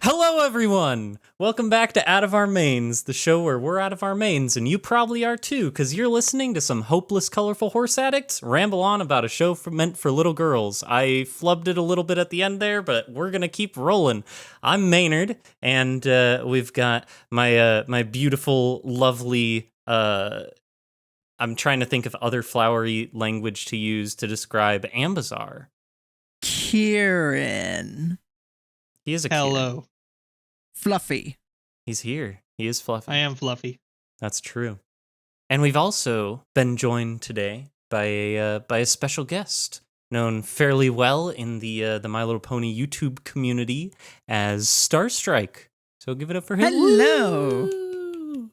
Hello, everyone! Welcome back to Out of Our Mains, the show where we're out of our mains, and you probably are too, because you're listening to some hopeless, colorful horse addicts ramble on about a show meant for little girls. I flubbed it a little bit at the end there, but we're gonna keep rolling. I'm Maynard, and we've got my beautiful, lovely. I'm trying to think of other flowery language to use to describe Ambazar. Kieran. He is a Hello. Kieran. Fluffy. He's here. He is fluffy. I am fluffy. That's true. And we've also been joined today by a special guest known fairly well in the My Little Pony YouTube community as Starstrike. So give it up for him. Hello. Woo!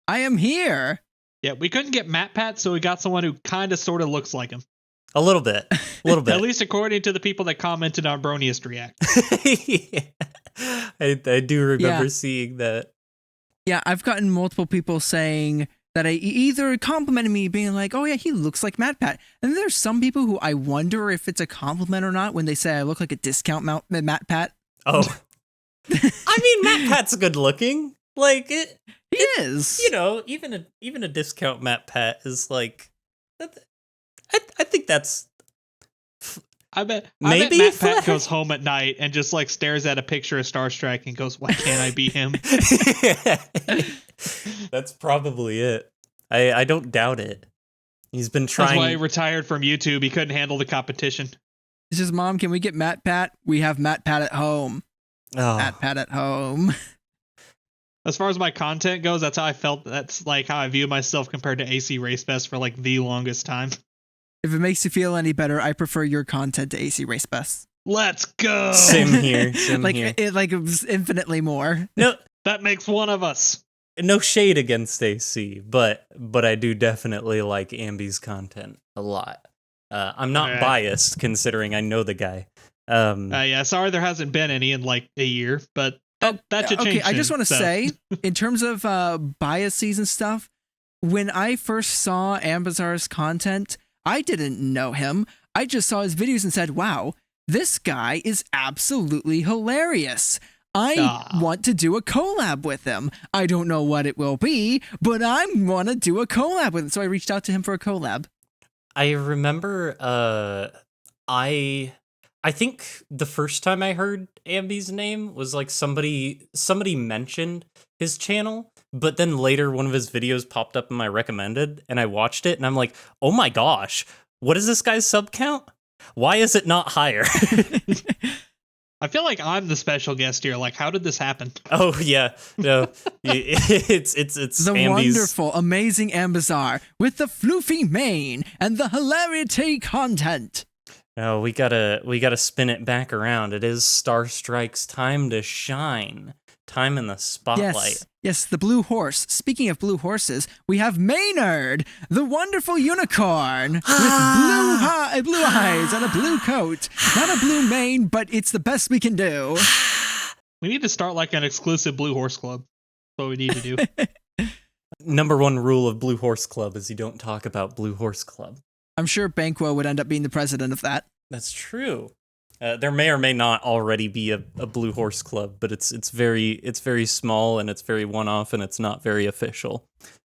I am here. Yeah, we couldn't get Matt Pat, so we got someone who kind of sort of looks like him. A little bit. A little bit. At least according to the people that commented on Broniest React. Yeah. I do remember seeing that. Yeah, I've gotten multiple people saying that I either complimented me being like, oh yeah, he looks like Matt Pat. And then there's some people who I wonder if it's a compliment or not when they say I look like a discount Matt Pat. Oh. I mean, Matt Pat's good looking. Like it. He is. You know, even a discount Matt Pat is like. I think that's. I bet Maybe Matt Pat goes home at night and just like stares at a picture of Starstrike and goes, "Why can't I be him?" That's probably it. I don't doubt it. He's been trying. That's why he retired from YouTube. He couldn't handle the competition. He says, Mom, can we get Matt Pat? We have Matt Pat at home. Oh. Matt Pat at home. As far as my content goes, that's how I felt. That's like how I view myself compared to AC Race Fest for like the longest time. If it makes you feel any better, I prefer your content to AC Race Best. Let's go. Same here. Same like here. it was infinitely more. No, That makes one of us. no shade against AC, but I do definitely like Ambi's content a lot. I'm not biased considering I know the guy. Yeah, sorry there hasn't been any in like a year, but that should change. Okay, I just want to say, in terms of biases and stuff, when I first saw Ambazar's content, I didn't know him. I just saw his videos and said, wow, this guy is absolutely hilarious. I want to do a collab with him. I don't know what it will be, but I want to do a collab with him. So I reached out to him for a collab. I remember I think the first time I heard Ambi's name was like somebody mentioned his channel, but then later one of his videos popped up in my recommended and I watched it and I'm like, oh my gosh, what is this guy's sub count? Why is it not higher? I feel like I'm the special guest here. Like, how did this happen? Oh yeah, no, it's the Ambi's wonderful, amazing Ambazar with the floofy mane and the hilarity content. No, we gotta spin it back around. It is Starstrike's time to shine. Time in the spotlight. Yes, the blue horse. Speaking of blue horses, we have Maynard, the wonderful unicorn with blue eyes and a blue coat. Not a blue mane, but it's the best we can do. We need to start like an exclusive Blue Horse Club. That's what we need to do. Number one rule of Blue Horse Club is you don't talk about Blue Horse Club. I'm sure Banquo would end up being the president of that. That's true. There may or may not already be a Blue Horse Club, but it's very small and it's very one-off and it's not very official.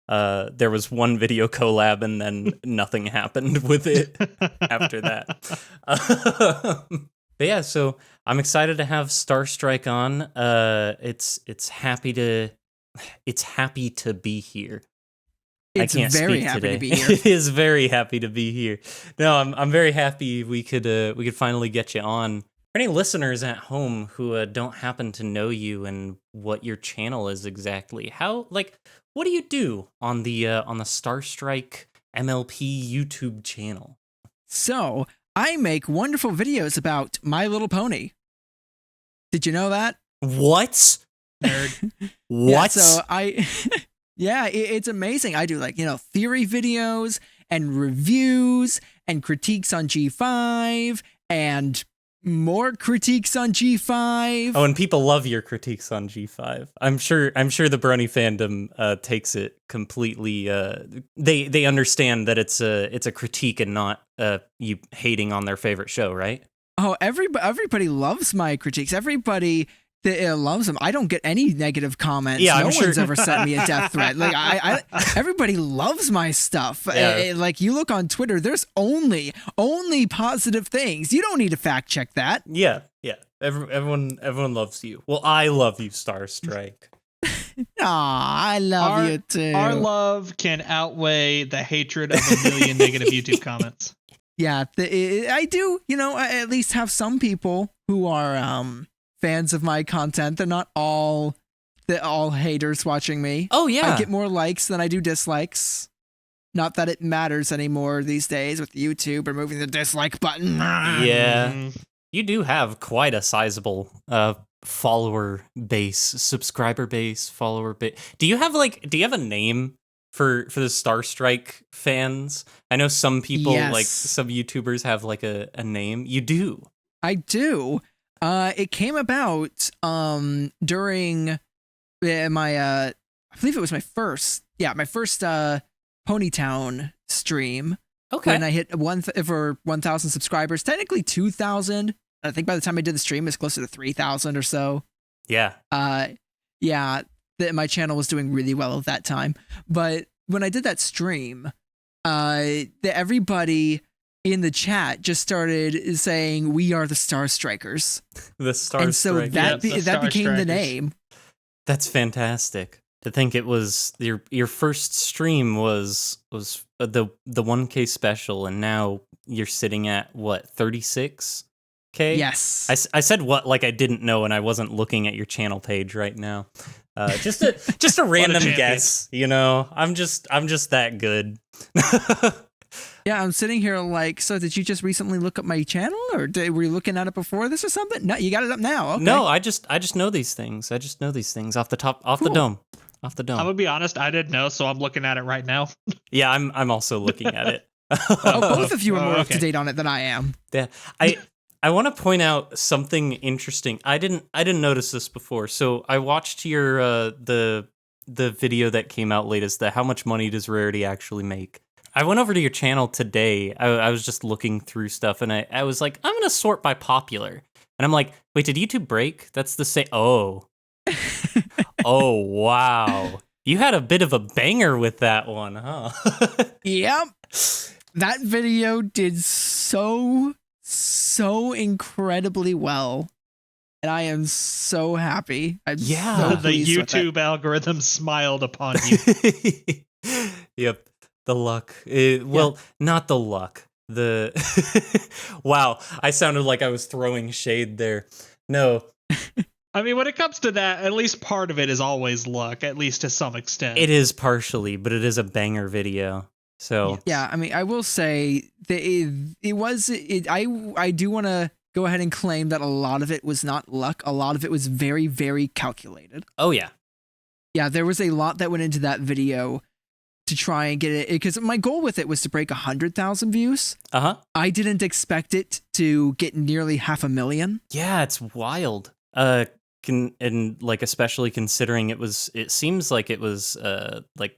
There was one video collab and then nothing happened with it after that. But yeah, so I'm excited to have Starstrike on. It's happy to be here. It's I can't very speak happy today. to be here. It is very happy to be here. No, I'm very happy we could finally get you on. For any listeners at home who don't happen to know you and what your channel is exactly, what do you do on the Starstrike MLP YouTube channel? So I make wonderful videos about My Little Pony. Did you know that? What? Nerd. What? Yeah, so yeah, it's amazing. I do theory videos and reviews and critiques on G5 and more critiques on G5. Oh, and people love your critiques on G5. I'm sure the Brony fandom takes it completely. They understand that it's a critique and not you hating on their favorite show, right? Oh, everybody loves my critiques. Everybody that loves him. I don't get any negative comments. Yeah, no I'm sure. one's ever sent me a death threat. Like everybody loves my stuff. Yeah. Like you look on Twitter, there's only positive things. You don't need to fact check that. Yeah. Everyone loves you. Well, I love you, Starstrike. Aw, I love you too. Our love can outweigh the hatred of a million negative YouTube comments. Yeah, I do. I at least have some people who are fans of my content. They're not all haters watching me. Oh yeah. I get more likes than I do dislikes. Not that it matters anymore these days with YouTube removing the dislike button. Yeah. You do have quite a sizable follower base, subscriber base, follower base. Do you have a name for the Starstrike fans? I know some people, Yes. like some YouTubers, have like a name. You do. I do. It came about during my I believe it was my first Ponytown stream. Okay. When I hit 1,000 subscribers, technically 2,000. I think by the time I did the stream, it's closer to 3,000 or so. Yeah. My channel was doing really well at that time. But when I did that stream, everybody in the chat just started saying, "We are the Star Strikers," The Star and so Strike. that the that Star became the Strikers. name. That's fantastic. To think it was your first stream was the 1K special, and now you're sitting at what, 36K? Yes. I said what like I didn't know, and I wasn't looking at your channel page right now. Just a random champion. guess, I'm just that good. Yeah, I'm sitting here like, so did you just recently look up my channel, or were you looking at it before this or something? No, you got it up now. Okay. No, I just know these things. I just know these things off the Cool. dome. I'm gonna be honest, I didn't know, so I'm looking at it right now. Yeah, I'm also looking at it. Oh, both of you are more okay. up to date on it than I am. Yeah, I want to point out something interesting. I didn't notice this before. So I watched your the video that came out latest. The how much money does Rarity actually make? I went over to your channel today. I was just looking through stuff, and I was like, I'm gonna sort by popular. And I'm like, wait, did YouTube break? That's the same. Oh, oh wow. You had a bit of a banger with that one, huh? Yep. That video did so incredibly well. And I am so happy. I'm Yeah. so The pleased with it. YouTube algorithm smiled upon you. Yep. The luck. Well, not the luck. The wow. I sounded like I was throwing shade there. No, I mean, when it comes to that, at least part of it is always luck, at least to some extent. it is partially, but it is a banger video. So Yeah, I mean, I will say that I do want to go ahead and claim that a lot of it was not luck. A lot of it was very, very calculated. oh yeah. Yeah, there was a lot that went into that video to try and get it, because my goal with it was to break 100,000 views. Uh-huh. I didn't expect it to get nearly 500,000. Yeah, it's wild. And like especially considering it seems like it was like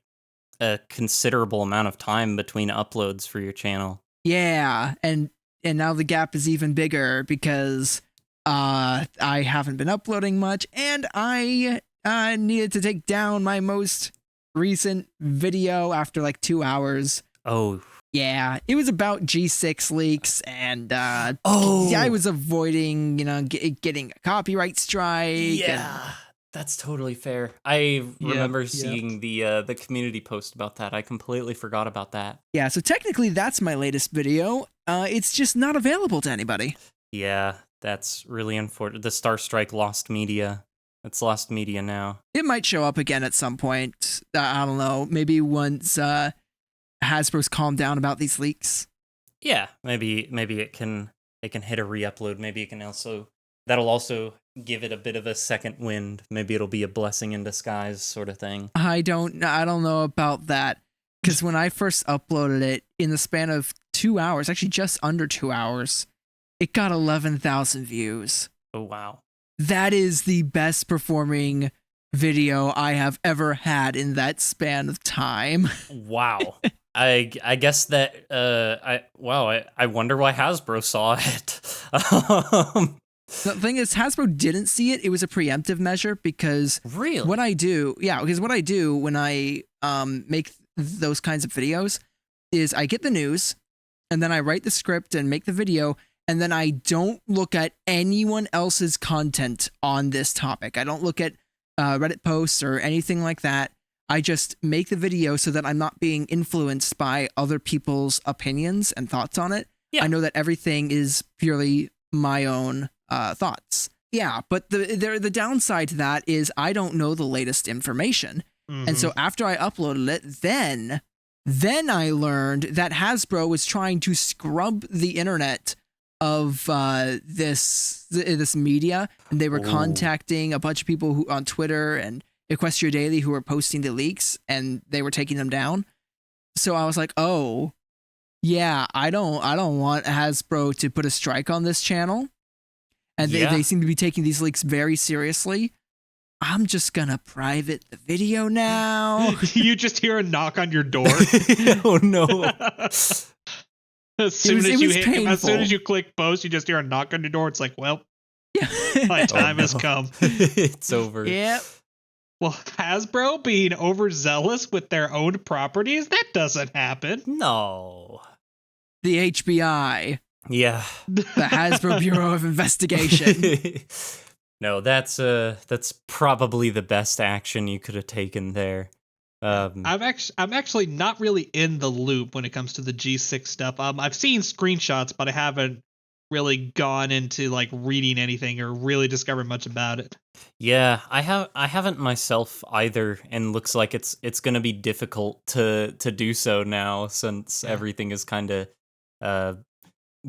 a considerable amount of time between uploads for your channel. Yeah, and now the gap is even bigger because I haven't been uploading much, and I needed to take down my most recent video after like 2 hours. Oh. Yeah, it was about G6 leaks, and Oh. yeah, I was avoiding, getting a copyright strike. Yeah. That's totally fair. I remember yeah. seeing the community post about that. I completely forgot about that. Yeah, so technically that's my latest video. It's just not available to anybody. Yeah, that's really unfortunate. The Star Strike lost media. It's lost media now. It might show up again at some point. I don't know. Maybe once Hasbro's calmed down about these leaks. Yeah, maybe it can hit a re-upload. Maybe it can that'll also give it a bit of a second wind. Maybe it'll be a blessing in disguise sort of thing. I don't know about that, because when I first uploaded it, in the span of 2 hours, actually just under 2 hours, it got 11,000 views. Oh wow. That is the best performing video I have ever had in that span of time. Wow. I guess that I wonder why Hasbro saw it. The thing is, Hasbro didn't see it. It was a preemptive measure because Really? what I do when I make those kinds of videos is I get the news and then I write the script and make the video, and then I don't look at anyone else's content on this topic. I don't look at Reddit posts or anything like that. I just make the video so that I'm not being influenced by other people's opinions and thoughts on it. Yeah. I know that everything is purely my own thoughts. Yeah, but the downside to that is I don't know the latest information. And so after I uploaded it, then I learned that Hasbro was trying to scrub the internet of this media, and they were contacting a bunch of people who on Twitter and Equestria Daily who were posting the leaks, and they were taking them down. So I was like, oh, yeah, I don't want Hasbro to put a strike on this channel. And they seem to be taking these leaks very seriously. I'm just gonna private the video now. You just hear a knock on your door. Oh no. As soon as you click post, you just hear a knock on your door. It's like, well, my time has come. It's over. Yep. Well, Hasbro being overzealous with their own properties, that doesn't happen. No. The HBI. Yeah. The Hasbro Bureau of Investigation. No, that's probably the best action you could have taken there. I'm actually not really in the loop when it comes to the G6 stuff. I've seen screenshots, but I haven't really gone into like reading anything or really discovered much about it. Yeah, I haven't myself either, and looks like it's going to be difficult to do so now since everything is kind of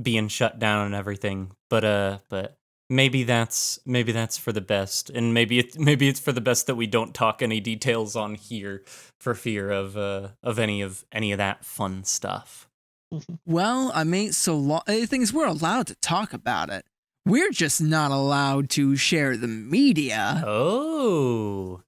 being shut down and everything. But maybe that's for the best, and maybe it's for the best that we don't talk any details on here for fear of any of that fun stuff. Well, I mean, the thing is, we're allowed to talk about it. We're just not allowed to share the media. Oh.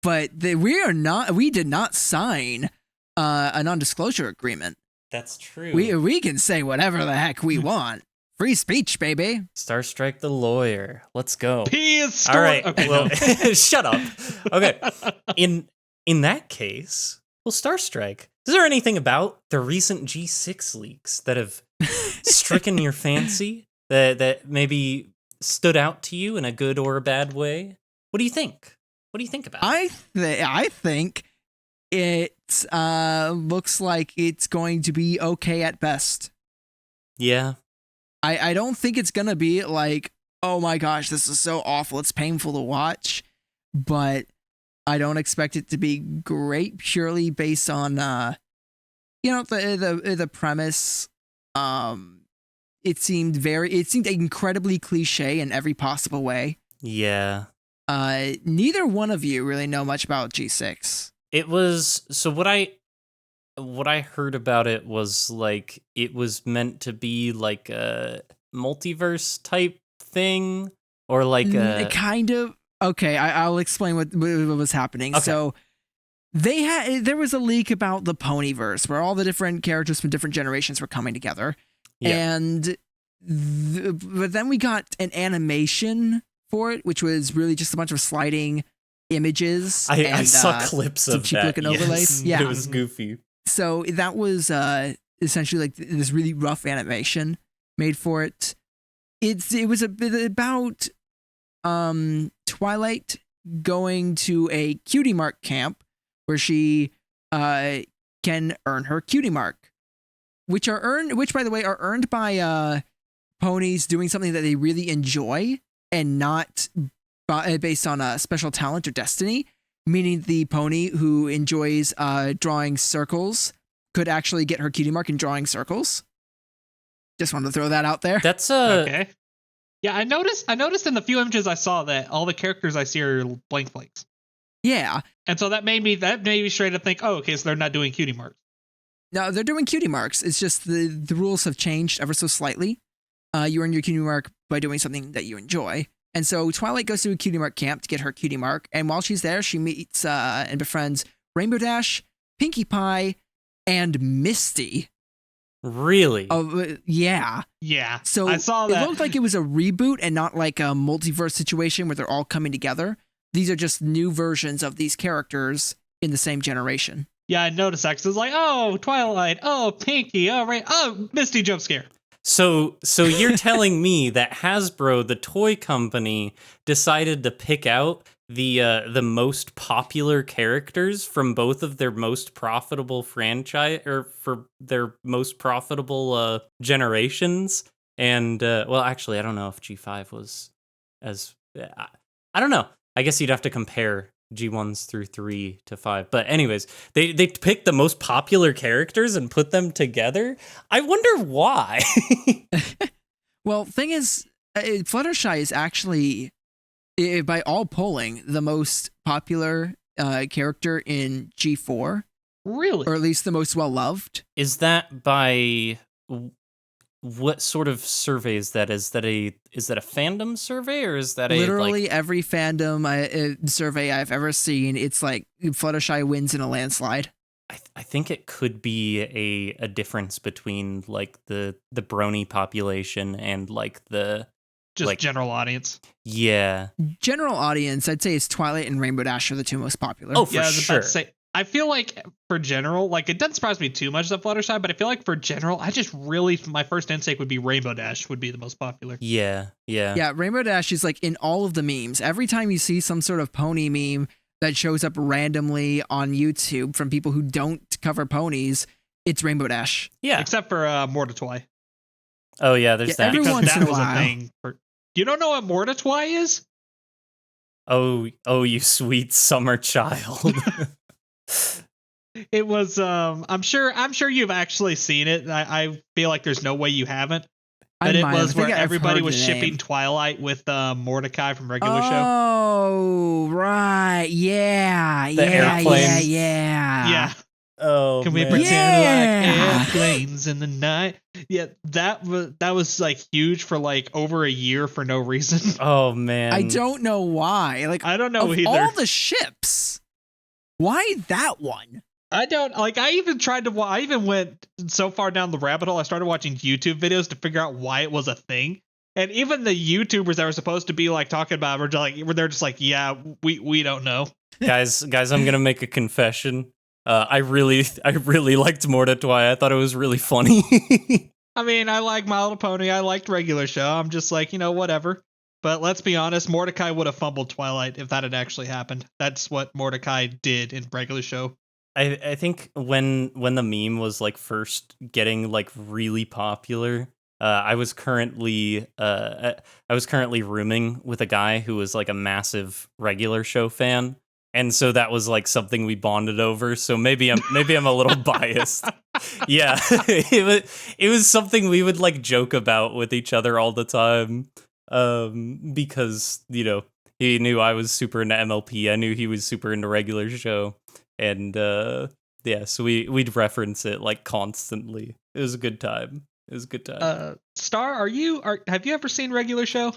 But we did not sign a non-disclosure agreement. That's true. We can say whatever the heck we want. Free speech, baby. Starstrike the lawyer. Let's go. All right. Okay, well, shut up. Okay. In that case, well, Starstrike, is there anything about the recent G6 leaks that have stricken your fancy, that maybe stood out to you in a good or a bad way? What do you think? What do you think about it? I think it looks like it's going to be okay at best. Yeah. I don't think it's going to be like, oh my gosh, this is so awful, it's painful to watch. But I don't expect it to be great purely based on, the premise. It seemed incredibly cliche in every possible way. Yeah. Neither one of you really know much about G6. It was, so what I heard about it was like it was meant to be like a multiverse type thing, or like a kind of. Okay, I'll explain what was happening. Okay. So there was a leak about the Ponyverse where all the different characters from different generations were coming together. Yeah. And but then we got an animation for it, which was really just a bunch of sliding images. I saw clips of cheap that. looking overlays. Yes, Yeah. It was goofy. So that was essentially like this really rough animation made for it. It was a bit about Twilight going to a cutie mark camp where she can earn her cutie mark, which by the way are earned by ponies doing something that they really enjoy and not based on a special talent or destiny. Meaning the pony who enjoys drawing circles could actually get her cutie mark in drawing circles. Just wanted to throw that out there. That's okay. Yeah, I noticed in the few images I saw that all the characters I see are blank blanks. Yeah. And so that made me straight up think, oh, okay, so they're not doing cutie marks. No, they're doing cutie marks. It's just the rules have changed ever so slightly. You earn your cutie mark by doing something that you enjoy. And so Twilight goes to a cutie mark camp to get her cutie mark. And while she's there, she meets and befriends Rainbow Dash, Pinkie Pie, and Misty. Really? Yeah. Yeah. So I saw it that. looked like it was a reboot and not like a multiverse situation where they're all coming together. These are just new versions of these characters in the same generation. Yeah, I noticed that 'cause it was like, oh, Twilight, oh, Pinky, oh, right, oh, Misty jump scare. So you're telling me that Hasbro, the toy company, decided to pick out the most popular characters from both of their most profitable franchise, or for their most profitable generations, and well, actually, I don't know if G5 was as I don't know. I guess you'd have to compare G1s through 3 to 5. But anyways, they picked the most popular characters and put them together. I wonder why. Well, thing is, Fluttershy is actually, by all polling, the most popular character in G4, Really? or at least the most well-loved. Is that by what sort of survey is that? Is that a fandom survey, or is that Literally every fandom survey I've ever seen, it's like Fluttershy wins in a landslide. I think it could be a difference between like the brony population and like the Just like general audience. yeah. General audience, I'd say it's Twilight and Rainbow Dash are the two most popular. Oh, for Yeah, I was about sure. to say, I feel like for general, like it doesn't surprise me too much that Fluttershy, but I feel like for general, I just really, my first instinct would be Rainbow Dash would be the most popular. Yeah. Yeah, Rainbow Dash is like in all of the memes. Every time you see some sort of pony meme that shows up randomly on YouTube from people who don't cover ponies, it's Rainbow Dash. Yeah. Except for Mortatwai. Oh yeah, there's Yeah, that. every Because once that in a was while. a thing. You don't know what Mortatwai is? Oh, you sweet summer child. It was I'm sure you've actually seen it. I feel like there's no way you haven't. But it was where everybody was shipping Twilight with Mordecai from regular show. Oh, right. Yeah. The airplane. Yeah. Oh, Can we man. pretend Yeah. like airplanes in the night? Yeah, that was like huge for like over a year for no reason. Oh man. I don't know why. Like, I don't know of either. all the ships, why that one? I don't like. I even went so far down the rabbit hole. I started watching YouTube videos to figure out why it was a thing. And even the YouTubers that were supposed to be like talking about it they're just like, yeah, we don't know. guys, I'm gonna make a confession. I really liked Mortatwai. I thought it was really funny. I mean, I like My Little Pony. I liked regular show. I'm just like, whatever. But let's be honest, Mordecai would have fumbled Twilight if that had actually happened. That's what Mordecai did in regular show. I think when the meme was like first getting like really popular, I was currently rooming with a guy who was like a massive regular show fan, and so that was like something we bonded over. So maybe I'm a little biased. Yeah, it was something we would like joke about with each other all the time, because he knew I was super into MLP. I knew he was super into regular show. And yeah, so we'd reference it like constantly. It was a good time. Star, have you ever seen regular show?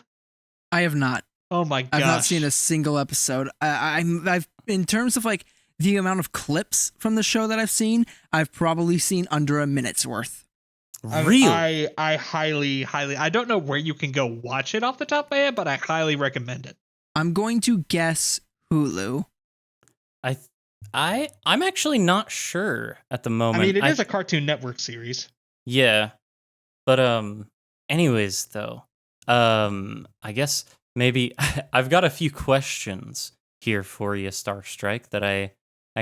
I have not. Oh my gosh. I've not seen a single episode. I've in terms of like the amount of clips from the show that I've seen, I've probably seen under a minute's worth. Really? I highly, I don't know where you can go watch it off the top of my head, but I highly recommend it. I'm going to guess Hulu. I'm actually not sure at the moment. I mean, it is a Cartoon Network series. Yeah. But anyways though, I guess maybe I've got a few questions here for you, Starstrike, that I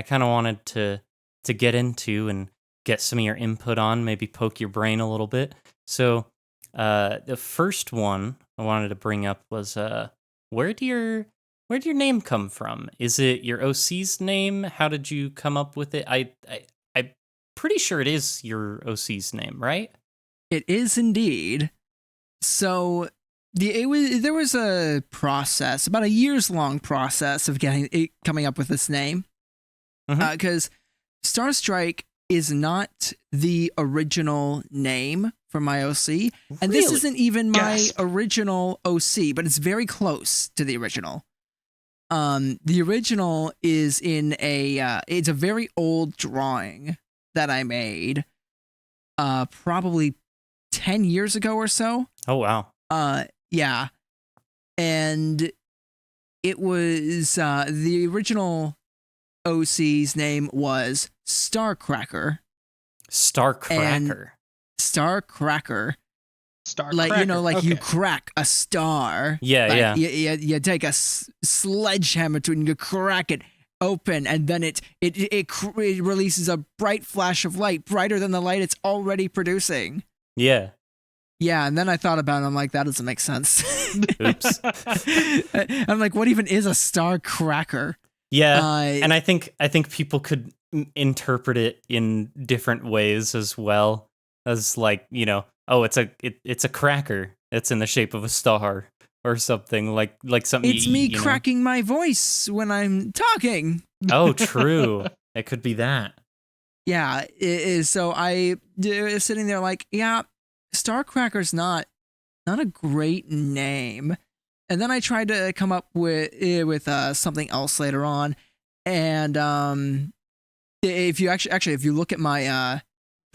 kind of wanted to get into and get some of your input on, maybe poke your brain a little bit. So, the first one I wanted to bring up was where'd your name come from? Is it your OC's name? How did you come up with it? I'm pretty sure it is your OC's name, right? It is indeed. So there was a process, about a year's long process of coming up with this name, because Starstrike is not the original name for my OC, and this isn't even my original OC, but it's very close to the original. The original is in it's a very old drawing that I made probably 10 years ago or so. Oh wow. Yeah. And it was the original OC's name was Starcracker. Starcracker. Starcracker. Star Like, Cracker. you know, like Okay. you crack a star. Yeah, Like, yeah. You take a sledgehammer to it and you crack it open, and then it releases a bright flash of light, brighter than the light it's already producing. Yeah. Yeah, and then I thought about it. I'm like, that doesn't make sense. Oops. I'm like, what even is a star cracker? Yeah. And I think people could interpret it in different ways as well, as like, you know, oh, it's a cracker. It's in the shape of a star or something, like something It's you me eat, you know? cracking my voice when I'm talking. Oh, true. It could be that. Yeah, it is. So I was sitting there like, yeah, Starcracker's not a great name. And then I tried to come up with something else later on. And if you actually if you look at my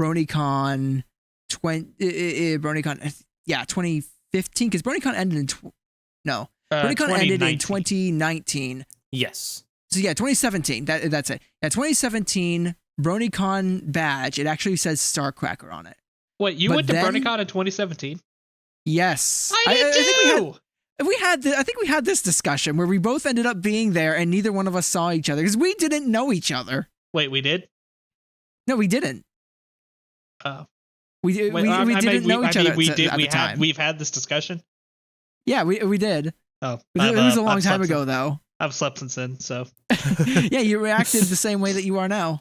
BronyCon 2015, because BronyCon ended in BronyCon ended in 2019. Yes. So yeah, 2017. That's it. Yeah, 2017 BronyCon badge. It actually says Starcracker on it. Wait, you But went to then- BronyCon in 2017? Yes, I did think too! I think we had this discussion where we both ended up being there, and neither one of us saw each other because we didn't know each other. Wait, we did? No, we didn't. Oh. We didn't know each other at the time. We've had this discussion? Yeah, we did. Oh. It was a long I've time slept ago, though. I've slept since then, so. Yeah, you reacted the same way that you are now.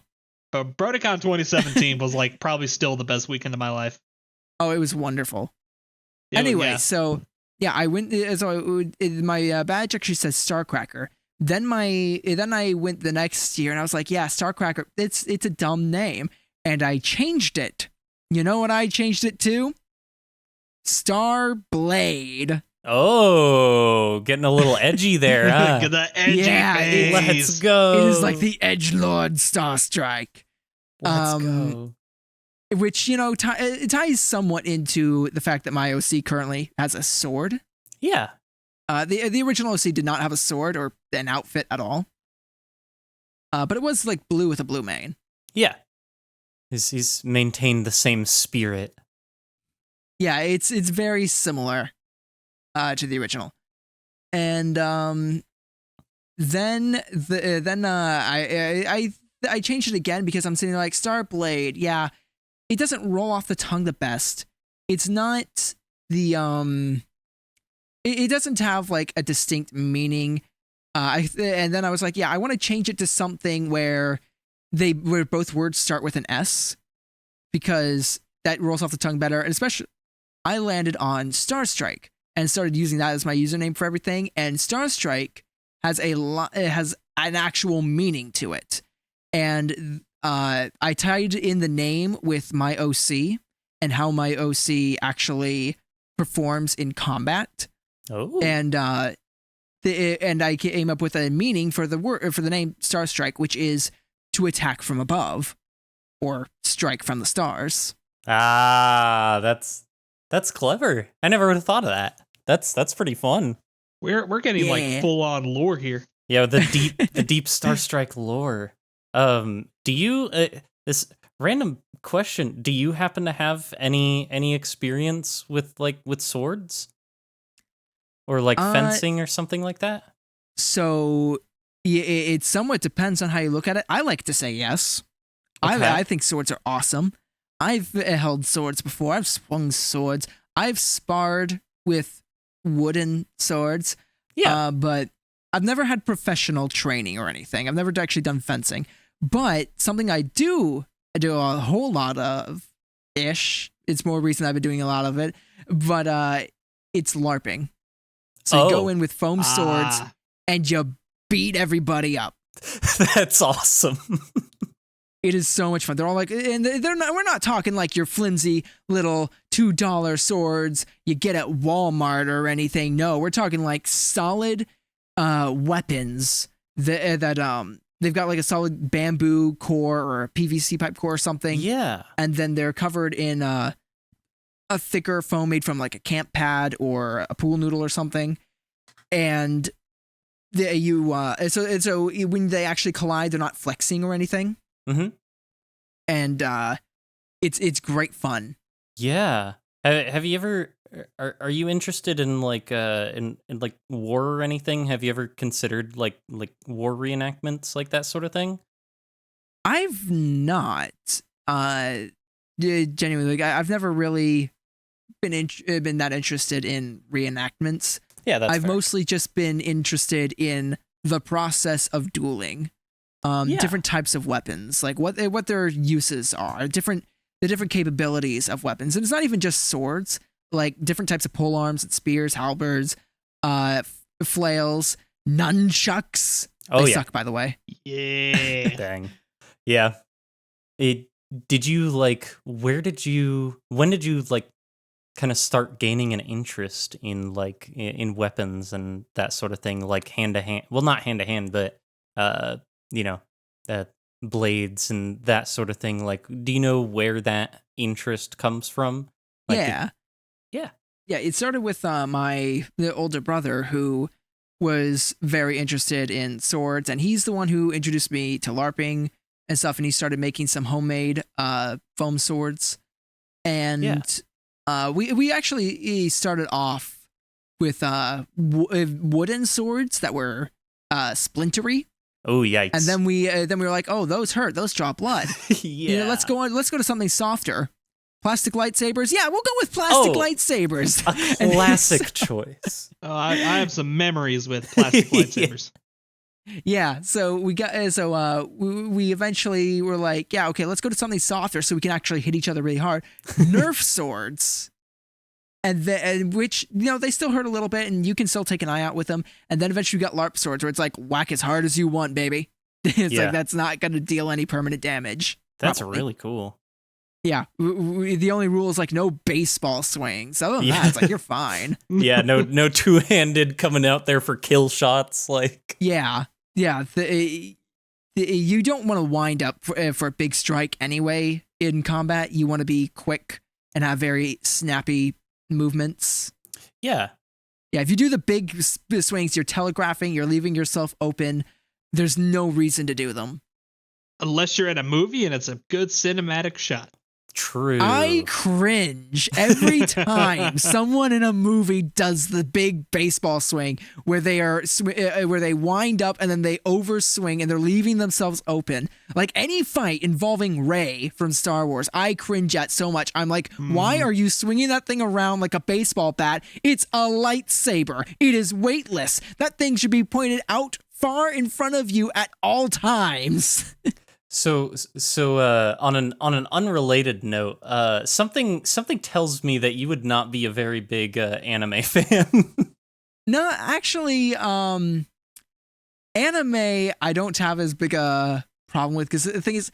But BronyCon 2017 was like probably still the best weekend of my life. Oh, it was wonderful. Yeah, Anyway, yeah. so yeah, I went. So my badge actually says Starcracker. Then I went the next year and I was like, yeah, Starcracker. It's a dumb name, and I changed it. You know what I changed it to? Starblade. Oh, getting a little edgy there, huh? Get the edgy Yeah, face. Let's go. It is like the Edgelord Starstrike. Let's go. Which, you know, it ties somewhat into the fact that my OC currently has a sword. Yeah. The original OC did not have a sword or an outfit at all. But it was like blue with a blue mane. Yeah. He's maintained the same spirit. Yeah, it's very similar to the original. And then I changed it again because I'm sitting there like Starblade. Yeah, it doesn't roll off the tongue the best. It's not the it doesn't have like a distinct meaning. And then I was like, yeah, I want to change it to something where both words start with an S, because that rolls off the tongue better. And especially, I landed on Starstrike and started using that as my username for everything. And Starstrike has it has an actual meaning to it. And I tied in the name with my OC and how my OC actually performs in combat. Oh. And I came up with a meaning for the name Starstrike, which is to attack from above or strike from the stars. Ah, that's clever. I never would have thought of that. That's pretty fun. We're getting Yeah. like full on lore here. Yeah, the deep Starstrike lore. Do you this random question, do you happen to have any experience with swords? Or like fencing or something like that? So it somewhat depends on how you look at it. I like to say yes. Okay. I think swords are awesome. I've held swords before. I've swung swords. I've sparred with wooden swords. Yeah. But I've never had professional training or anything. I've never actually done fencing. But something I do a whole lot of ish. It's more recent I've been doing a lot of it. But it's LARPing. So you go in with foam swords and you beat everybody up. That's awesome. It is so much fun. They're all like, and they're not. We're not talking like your flimsy little $2 swords you get at Walmart or anything. No, we're talking like solid weapons that they've got like a solid bamboo core or a PVC pipe core or something. Yeah. And then they're covered in a thicker foam made from like a camp pad or a pool noodle or something. And so when they actually collide, they're not flexing or anything. Mm-hmm. And it's great fun. Yeah. Have you ever? Are you interested in like in like war or anything? Have you ever considered like war reenactments, like that sort of thing? I've not. Genuinely, like, I've never really been that interested in reenactments. Yeah, that's I've fair. mostly just been interested in the process of dueling, different types of weapons, like what their uses are, the different capabilities of weapons, and it's not even just swords, like different types of polearms, and spears, halberds, flails, nunchucks. Oh, They yeah. suck, by the way. Yeah. Dang. Yeah. Did you like? When did you like? Kind of start gaining an interest in like in weapons and that sort of thing, like hand to hand. Well, not hand to hand, but blades and that sort of thing. Like, do you know where that interest comes from? Like, Yeah. It started with the older brother who was very interested in swords, and he's the one who introduced me to LARPing and stuff. And he started making some homemade foam swords, and we actually started off with wooden swords that were splintery. Oh, yikes! And then we were like, oh, those hurt, those draw blood. Yeah, Let's go to something softer. Plastic lightsabers. Yeah, we'll go with plastic lightsabers. A classic choice. I have some memories with plastic lightsabers. Yeah, so we we eventually were like, yeah, okay, let's go to something softer so we can actually hit each other really hard. Nerf swords. And which, they still hurt a little bit, and you can still take an eye out with them. And then eventually we got LARP swords, where it's like, whack as hard as you want, baby. It's like, that's not going to deal any permanent damage. That's probably. really cool. Yeah, the only rule is like no baseball swings. Other than that, it's like you're fine. Yeah, no two-handed coming out there for kill shots. Like, yeah. You don't want to wind up for a big strike anyway in combat. You want to be quick and have very snappy movements. Yeah. If you do the big swings, you're telegraphing, you're leaving yourself open. There's no reason to do them. Unless you're in a movie and it's a good cinematic shot. True. I cringe every time someone in a movie does the big baseball swing where they wind up and then they overswing and they're leaving themselves open. Like any fight involving Rey from Star Wars, I cringe at so much. I'm like, why are you swinging that thing around like a baseball bat? It's a lightsaber. It is weightless. That thing should be pointed out far in front of you at all times. So on an unrelated note, something tells me that you would not be a very big anime fan. No, actually, anime I don't have as big a problem with, because the thing is,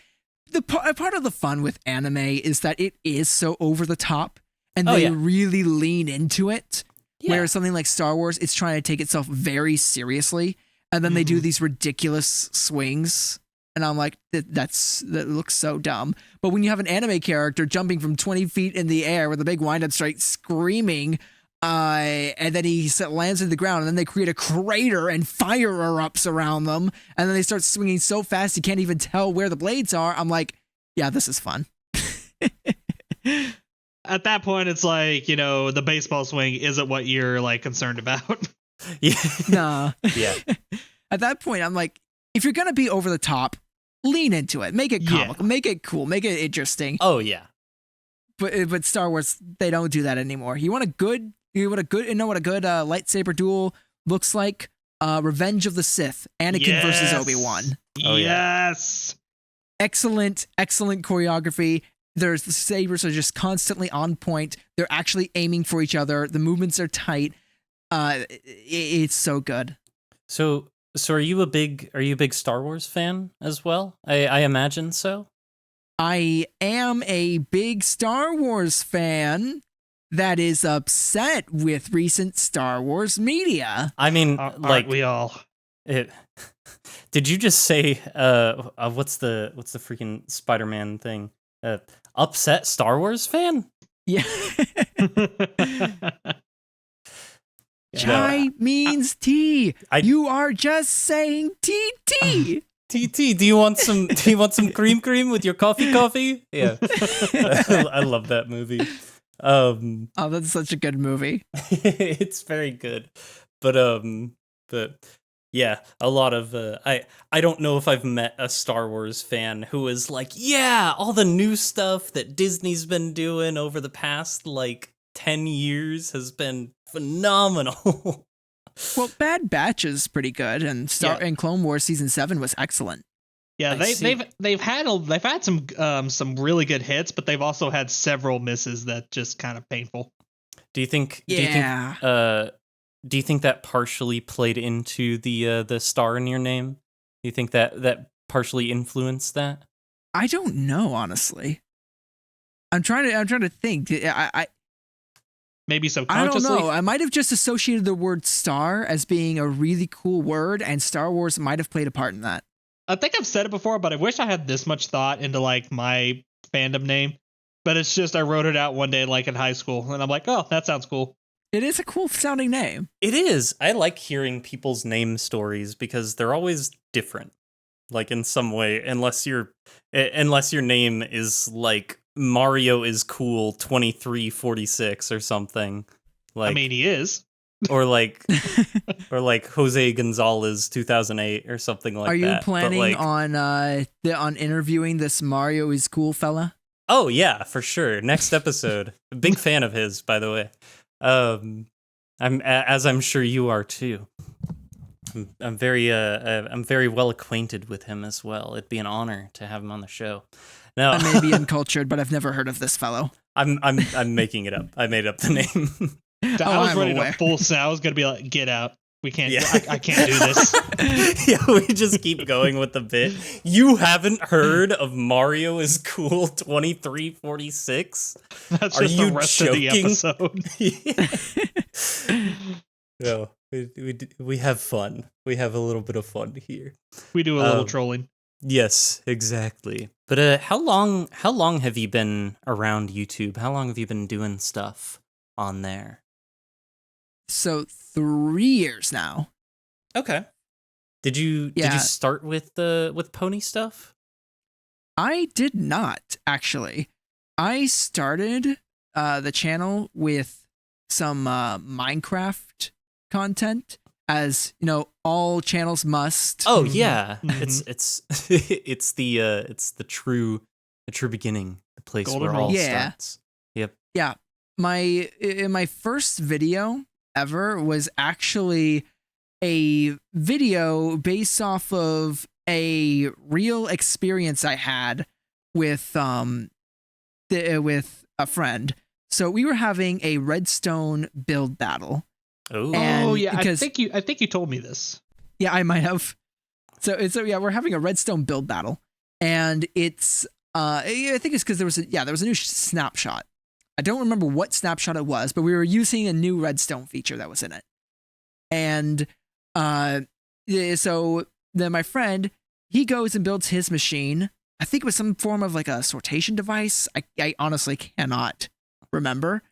part of the fun with anime is that it is so over the top, and they really lean into it. Yeah. Whereas something like Star Wars, it's trying to take itself very seriously, and then they do these ridiculous swings. And I'm like, that looks so dumb. But when you have an anime character jumping from 20 feet in the air with a big wind-up strike screaming, and then he lands in the ground, and then they create a crater and fire erupts around them, and then they start swinging so fast you can't even tell where the blades are, I'm like, yeah, this is fun. At that point, it's like, the baseball swing isn't what you're like concerned about. Yeah. Nah. Yeah. At that point, I'm like, if you're going to be over the top, lean into it. Make it comical. Make it cool. Make it interesting. Oh yeah. But Star Wars, they don't do that anymore. You know what a good lightsaber duel looks like? Revenge of the Sith, Anakin versus Obi-Wan. Oh, yes. Excellent choreography. The sabers are just constantly on point. They're actually aiming for each other. The movements are tight. It's so good. So are you a big Star Wars fan as well? I imagine so. I am a big Star Wars fan that is upset with recent Star Wars media. I mean, Aren't we all? Did you just say what's the freaking Spider-Man thing? Upset Star Wars fan? Yeah. Chai means tea. You are just saying TT. TT, do you want some cream with your coffee? Yeah. I love that movie. Oh, that's such a good movie. It's very good. But yeah, a lot of I don't know if I've met a Star Wars fan who is like, yeah, all the new stuff that Disney's been doing over the past like 10 years has been phenomenal. Well, Bad Batch is pretty good, and and Clone Wars season 7 was excellent. Yeah, they've had some really good hits, but they've also had several misses that just kind of painful. Do you think that partially played into the star in your name? Do you think that partially influenced that? I don't know, honestly. I'm trying to think. I maybe subconsciously. I don't know. I might have just associated the word star as being a really cool word, and Star Wars might have played a part in that. I think I've said it before, but I wish I had this much thought into like my fandom name. But it's just I wrote it out one day like in high school, and I'm like, oh, that sounds cool. It is a cool sounding name. It is. I like hearing people's name stories because they're always different. Like in some way, unless your name is like Mario is cool 2346 or something. Like, I mean, he is. Or like Jose Gonzalez 2008 or something like that. Are you planning on interviewing this Mario is cool fella? Oh yeah, for sure. Next episode. Big fan of his, by the way. I'm sure you are too. I'm very well acquainted with him as well. It'd be an honor to have him on the show. No, I may be uncultured, but I've never heard of this fellow. I'm making it up. I made up the name. I was ready to full send. I was gonna be like, get out. We can't. Yeah. I can't do this. Yeah, we just keep going with the bit. You haven't heard of Mario is cool 2346? That's just the rest joking? of the episode. No, we have fun. We have a little bit of fun here. We do a little trolling. Yes, exactly. But how long have you been around YouTube? How long have you been doing stuff on there? So 3 years now. Okay. Did you start with pony stuff? I did not, actually. I started the channel with some Minecraft content, as you know, all channels must. Oh yeah, it's the true beginning, the place Golden where all starts. Yep. Yeah, my first video ever was actually a video based off of a real experience I had with a friend. So we were having a redstone build battle. Oh yeah, I think you told me this. Yeah, I might have. So yeah, we're having a redstone build battle, and it's I think it's because there was a new snapshot. I don't remember what snapshot it was, but we were using a new redstone feature that was in it. And so then my friend, he goes and builds his machine. I think it was some form of like a sortation device. I honestly cannot remember.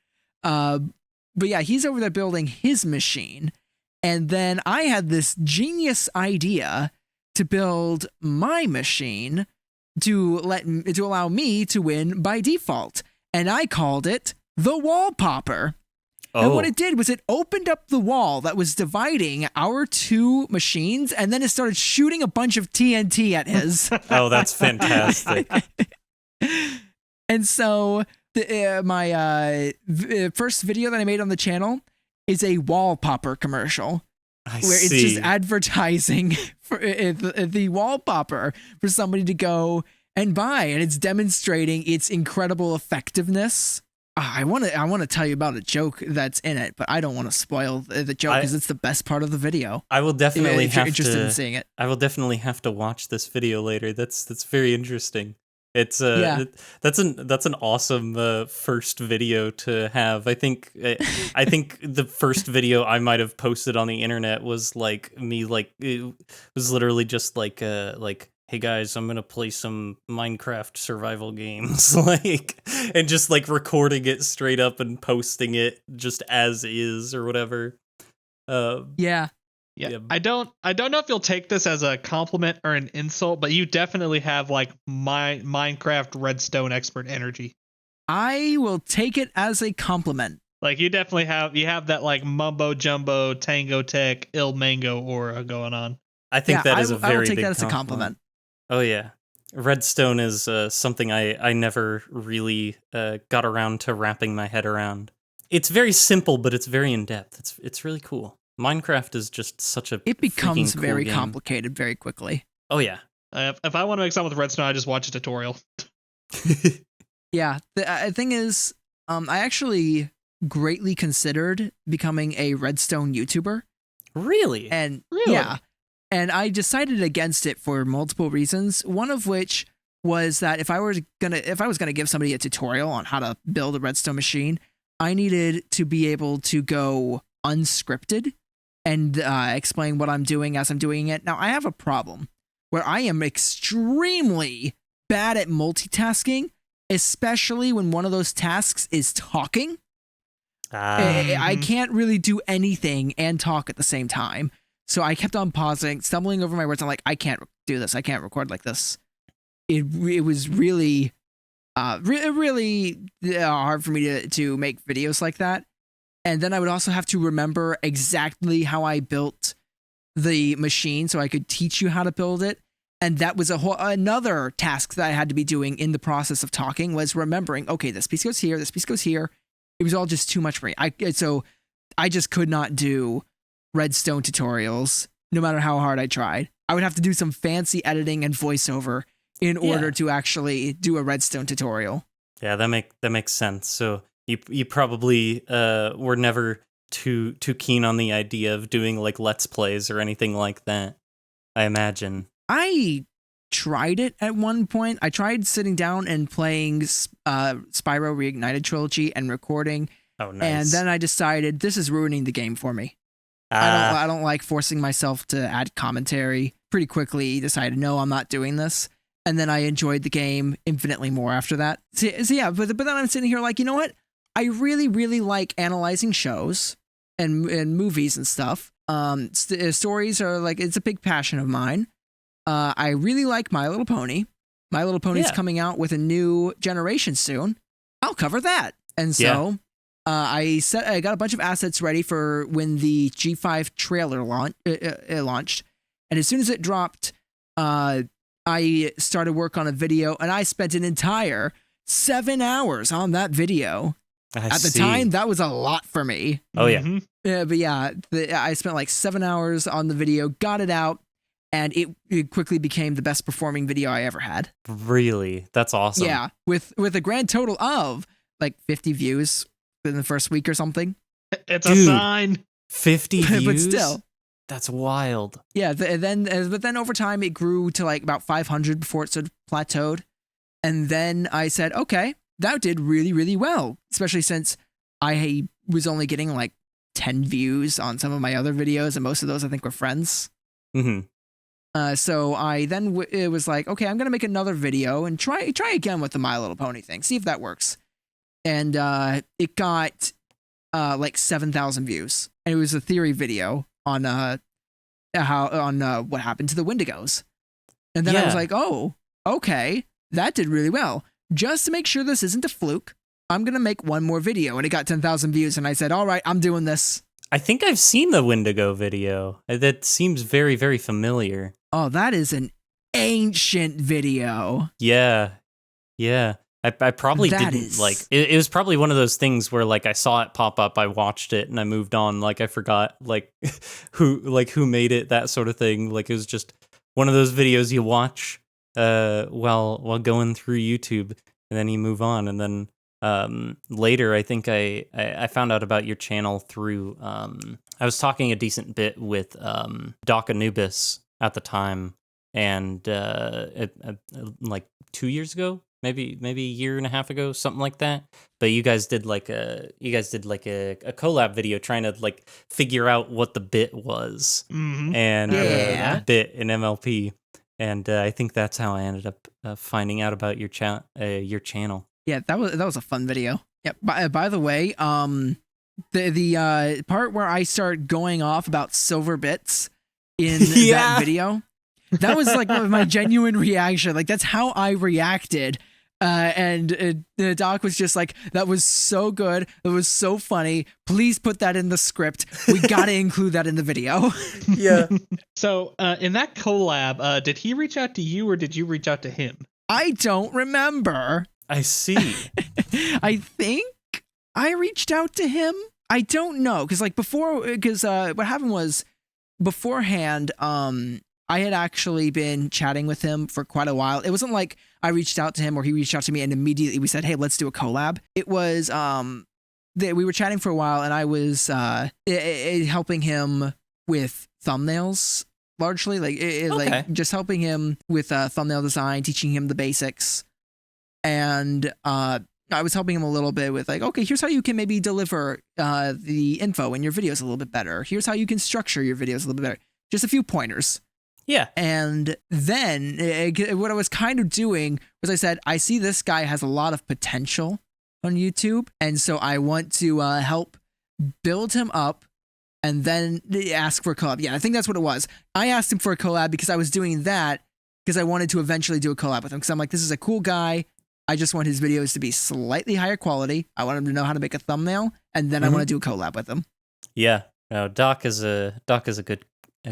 But yeah, he's over there building his machine. And then I had this genius idea to build my machine to allow me to win by default. And I called it the wall popper. Oh. And what it did was it opened up the wall that was dividing our two machines, and then it started shooting a bunch of TNT at his. Oh, that's fantastic. And so my first video that I made on the channel is a wall popper commercial. It's just advertising for the wall popper for somebody to go and buy, and it's demonstrating its incredible effectiveness. I want to tell you about a joke that's in it, but I don't want to spoil the joke because it's the best part of the video. I will definitely if you're interested in seeing it. I will definitely have to watch this video later. That's very interesting. It's Yeah. that's an awesome first video to have. I think the first video I might have posted on the internet was like me, like it was literally just like hey guys, I'm gonna play some Minecraft survival games, like, and just like recording it straight up and posting it just as is or whatever. Yeah. Yeah. Yeah. I don't know if you'll take this as a compliment or an insult, but you definitely have like Minecraft redstone expert energy. I will take it as a compliment. Like you definitely have that like mumbo jumbo tango tech il mango aura going on. I think that is a I very will take big that as a compliment. Oh yeah, Redstone is something I never really got around to wrapping my head around. It's very simple, but it's very in depth. It's really cool. Minecraft is just such a It becomes freaking cool very game. complicated very quickly. Oh yeah. If I want to make something with redstone, I just watch a tutorial. Yeah, the thing is, I actually greatly considered becoming a Redstone YouTuber. Really? And Really? yeah, and I decided against it for multiple reasons. One of which was that if I was gonna give somebody a tutorial on how to build a redstone machine, I needed to be able to go unscripted and explain what I'm doing as I'm doing it. Now I have a problem where I am extremely bad at multitasking, especially when one of those tasks is talking. I can't really do anything and talk at the same time. So I kept on pausing, stumbling over my words. I'm like, I can't do this. I can't record like this. It was really, really hard for me to make videos like that. And then I would also have to remember exactly how I built the machine so I could teach you how to build it. And that was another task that I had to be doing in the process of talking, was remembering, okay, this piece goes here, this piece goes here. It was all just too much for me. So I just could not do redstone tutorials no matter how hard I tried. I would have to do some fancy editing and voiceover in order to actually do a redstone tutorial. Yeah, that makes sense. So you probably were never too keen on the idea of doing like Let's Plays or anything like that, I imagine. I tried it at one point. I tried sitting down and playing Spyro Reignited Trilogy and recording. Oh, nice. And then I decided this is ruining the game for me. I don't like forcing myself to add commentary. Pretty quickly decided, no, I'm not doing this. And then I enjoyed the game infinitely more after that. So yeah, but then I'm sitting here like, you know what? I really, really like analyzing shows and movies and stuff. Stories are like, it's a big passion of mine. I really like My Little Pony. My Little Pony's coming out with a new generation soon. I'll cover that. And so I got a bunch of assets ready for when the G5 trailer launched. And as soon as it dropped, I started work on a video, and I spent an entire 7 hours on that video. At the time, that was a lot for me. Oh, yeah. Mm-hmm. But yeah, I spent like 7 hours on the video, got it out, and it quickly became the best performing video I ever had. Really? That's awesome. Yeah, with a grand total of like 50 views in the first week or something. It's a sign. 50 views? But still. That's wild. Yeah, but then over time it grew to like about 500 before it sort of plateaued. And then I said, okay, that did really, really well, especially since I was only getting like 10 views on some of my other videos, and most of those I think were friends. Mm-hmm. So I then it was like, okay, I'm gonna make another video and try again with the My Little Pony thing, see if that works. And it got like 7,000 views, and it was a theory video on what happened to the Wendigos. And then I was like, oh, okay, that did really well. Just to make sure this isn't a fluke, I'm gonna make one more video, and it got 10,000 views. And I said, all right, I'm doing this. I think I've seen the Wendigo video. That seems very, very familiar. Oh, that is an ancient video. Yeah. I probably didn't like it was probably one of those things where like I saw it pop up, I watched it, and I moved on. Like I forgot like who made it, that sort of thing. Like it was just one of those videos you watch while going through YouTube, and then you move on. And then later I think I found out about your channel through I was talking a decent bit with Doc Anubis at the time. and like 2 years ago, maybe a year and a half ago, something like that. But you guys did like a collab video trying to like figure out what the bit was, and bit in MLP, and I think that's how I ended up finding out about your channel. Yeah, that was a fun video. Yeah. By the way, the part where I start going off about silver bits in that video, that was like my genuine reaction. Like that's how I reacted. And the doc was just like, that was so good. It was so funny. Please put that in the script. We got to include that in the video. Yeah. So in that collab, did he reach out to you or did you reach out to him? I don't remember. I see. I think I reached out to him. I don't know. Because what happened was beforehand, I had actually been chatting with him for quite a while. It wasn't like I reached out to him or he reached out to me and immediately we said, hey, let's do a collab. It was, we were chatting for a while and I was helping him with thumbnails largely, like just helping him with thumbnail design, teaching him the basics. And I was helping him a little bit with like, okay, here's how you can maybe deliver the info in your videos a little bit better. Here's how you can structure your videos a little bit better. Just a few pointers. Yeah. And then what I was kind of doing was I said, I see this guy has a lot of potential on YouTube. And so I want to help build him up and then ask for a collab. Yeah, I think that's what it was. I asked him for a collab because I was doing that because I wanted to eventually do a collab with him. Because I'm like, this is a cool guy. I just want his videos to be slightly higher quality. I want him to know how to make a thumbnail. And then I want to do a collab with him. Yeah. No, Doc is a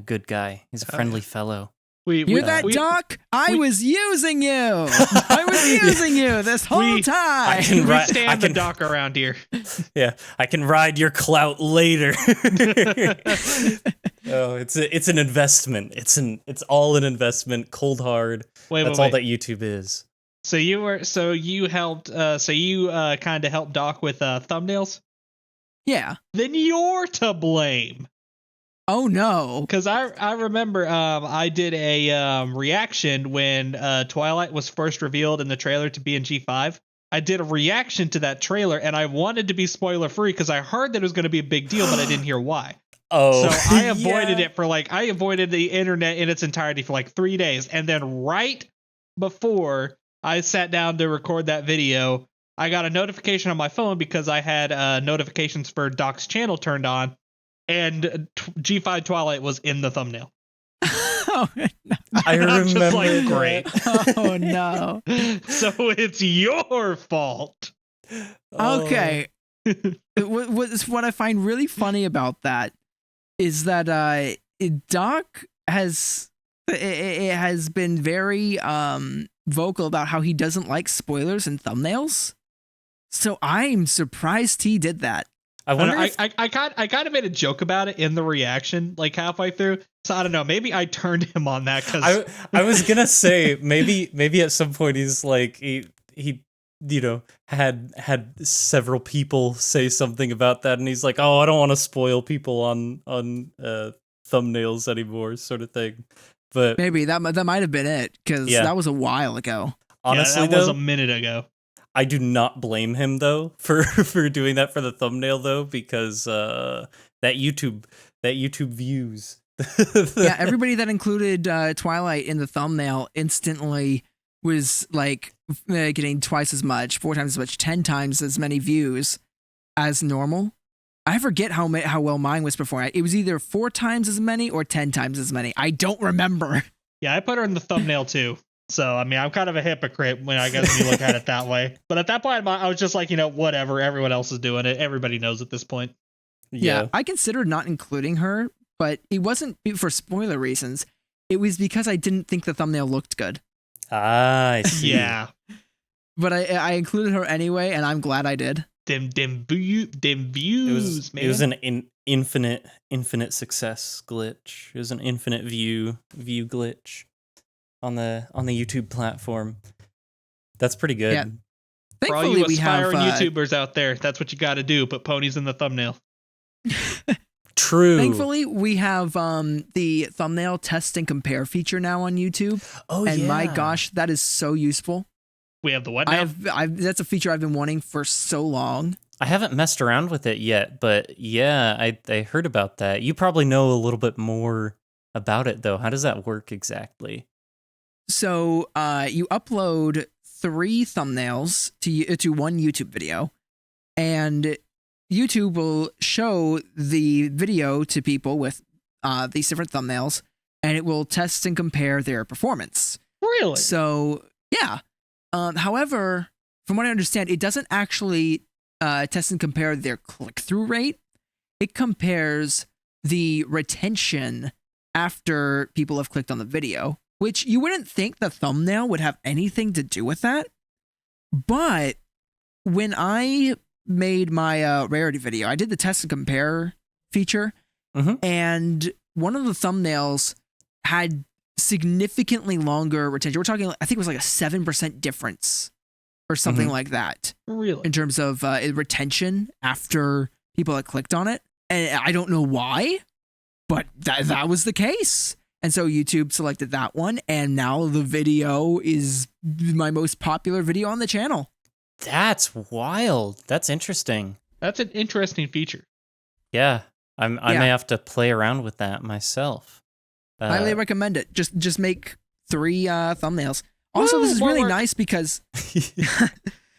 good guy. He's a friendly fellow. Hear that, Doc? I was using you. I was using you this whole time. We stand the Doc around here. Yeah, I can ride your clout later. Oh, it's an investment. It's all an investment. Cold hard. That's all that YouTube is. So you helped. You kind of helped Doc with thumbnails. Yeah. Then you're to blame. Oh no! Because I remember I did a reaction when Twilight was first revealed in the trailer to be in G5. I did a reaction to that trailer, and I wanted to be spoiler free because I heard that it was going to be a big deal, but I didn't hear why. Oh, so I avoided it for I avoided the internet in its entirety for 3 days, and then right before I sat down to record that video, I got a notification on my phone because I had notifications for Doc's channel turned on. And G5 Twilight was in the thumbnail. Oh, no. I remember. Just like, great. Oh no! So it's your fault. Okay. What I find really funny about that is that Doc has been very vocal about how he doesn't like spoilers and thumbnails. So I'm surprised he did that. I wonder. I kind of made a joke about it in the reaction, halfway through. So I don't know. Maybe I turned him on that because I was gonna say maybe at some point he's like he had several people say something about that, and he's like, oh, I don't want to spoil people on thumbnails anymore, sort of thing. But maybe that might have been it because that was a while ago. Honestly, that was a minute ago. I do not blame him though for doing that for the thumbnail though, because that YouTube views. Yeah, everybody that included Twilight in the thumbnail instantly was getting twice as much, 4 times as much, 10 times as many views as normal. I forget how well mine was before. It was either 4 times as many or 10 times as many. I don't remember. Yeah, I put her in the thumbnail too. So, I mean, I'm kind of a hypocrite when you look at it that way. But at that point, I was just like, whatever. Everyone else is doing it. Everybody knows at this point. Yeah, I considered not including her, but it wasn't for spoiler reasons. It was because I didn't think the thumbnail looked good. Ah, I see. Yeah. But I included her anyway, and I'm glad I did. Them views, man. It was an infinite success glitch. It was an infinite view glitch on the YouTube platform. That's pretty good. Yeah. For all you aspiring YouTubers out there, that's what you got to do. Put ponies in the thumbnail. True. Thankfully, we have the thumbnail test and compare feature now on YouTube. Oh, and yeah. my gosh, that is so useful. We have the what now? That's a feature I've been wanting for so long. I haven't messed around with it yet, but yeah, I heard about that. You probably know a little bit more about it, though. How does that work exactly? So you upload 3 thumbnails to one YouTube video, and YouTube will show the video to people with these different thumbnails, and it will test and compare their performance. Really? So, yeah. However, from what I understand, it doesn't actually test and compare their click-through rate. It compares the retention after people have clicked on the video, which you wouldn't think the thumbnail would have anything to do with that. But when I made my rarity video, I did the test and compare feature, and one of the thumbnails had significantly longer retention. We're talking, I think it was like a 7% difference or something like that. Really? In terms of retention after people had clicked on it. And I don't know why, but that was the case. And so YouTube selected that one, and now the video is my most popular video on the channel. That's wild. That's interesting. That's an interesting feature. Yeah, I may have to play around with that myself. Highly recommend it. Just make 3 thumbnails. Also, this is really nice because,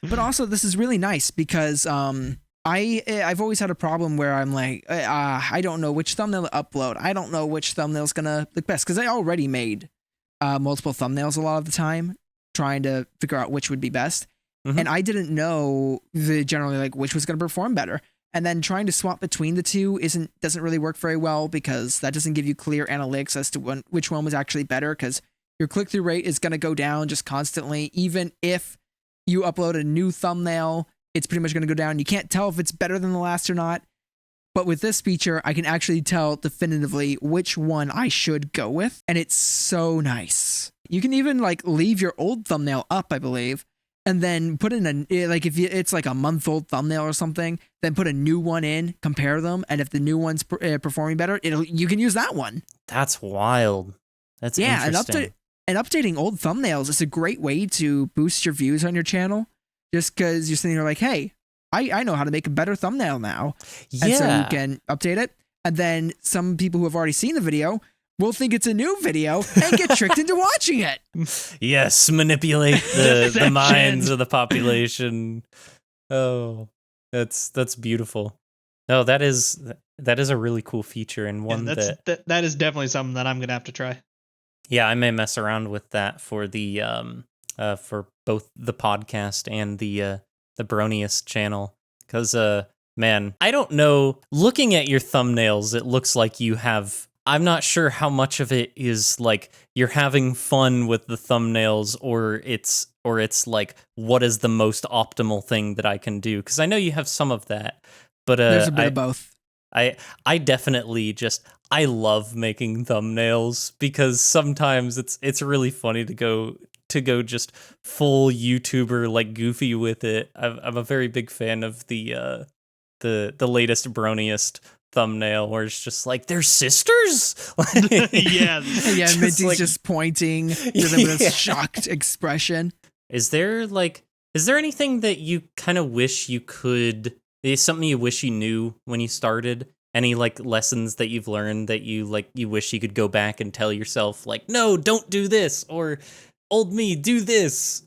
but also this is really nice because I've always had a problem where I'm like, I don't know which thumbnail to upload. I don't know which thumbnail's gonna look best because I already made multiple thumbnails a lot of the time, trying to figure out which would be best. And I didn't know generally like which was gonna perform better. And then trying to swap between the two doesn't really work very well because that doesn't give you clear analytics as to which one was actually better, because your click-through rate is going to go down just constantly. Even if you upload a new thumbnail, it's pretty much going to go down. You can't tell if it's better than the last or not. But with this feature, I can actually tell definitively which one I should go with. And it's so nice. You can even like leave your old thumbnail up, I believe, and then put in it's like a month-old thumbnail or something, then put a new one in, compare them, and if the new one's performing better, you can use that one. That's wild. That's interesting. And updating old thumbnails is a great way to boost your views on your channel, just because you're sitting there like, hey, I know how to make a better thumbnail now. Yeah. And so you can update it, and then some people who have already seen the video will think it's a new video and get tricked into watching it. Yes, manipulate the minds of the population. Oh, that's beautiful. No, that is a really cool feature, and one that is definitely something that I'm gonna have to try. Yeah, I may mess around with that for the for both the podcast and the Broniest channel, because man, I don't know. Looking at your thumbnails, it looks like you have. I'm not sure how much of it is like you're having fun with the thumbnails, or it's like, what is the most optimal thing that I can do? Because I know you have some of that, but there's a bit of both. I definitely I love making thumbnails because sometimes it's really funny to go just full YouTuber like goofy with it. I'm a very big fan of the latest Broniest thumbnail where it's just like they're sisters. Yeah, Minty's like, just pointing to them with a shocked expression. Is there anything that you kind of wish you could? Is something you wish you knew when you started? Any like lessons that you've learned that you wish you could go back and tell yourself like, no, don't do this, or old me, do this?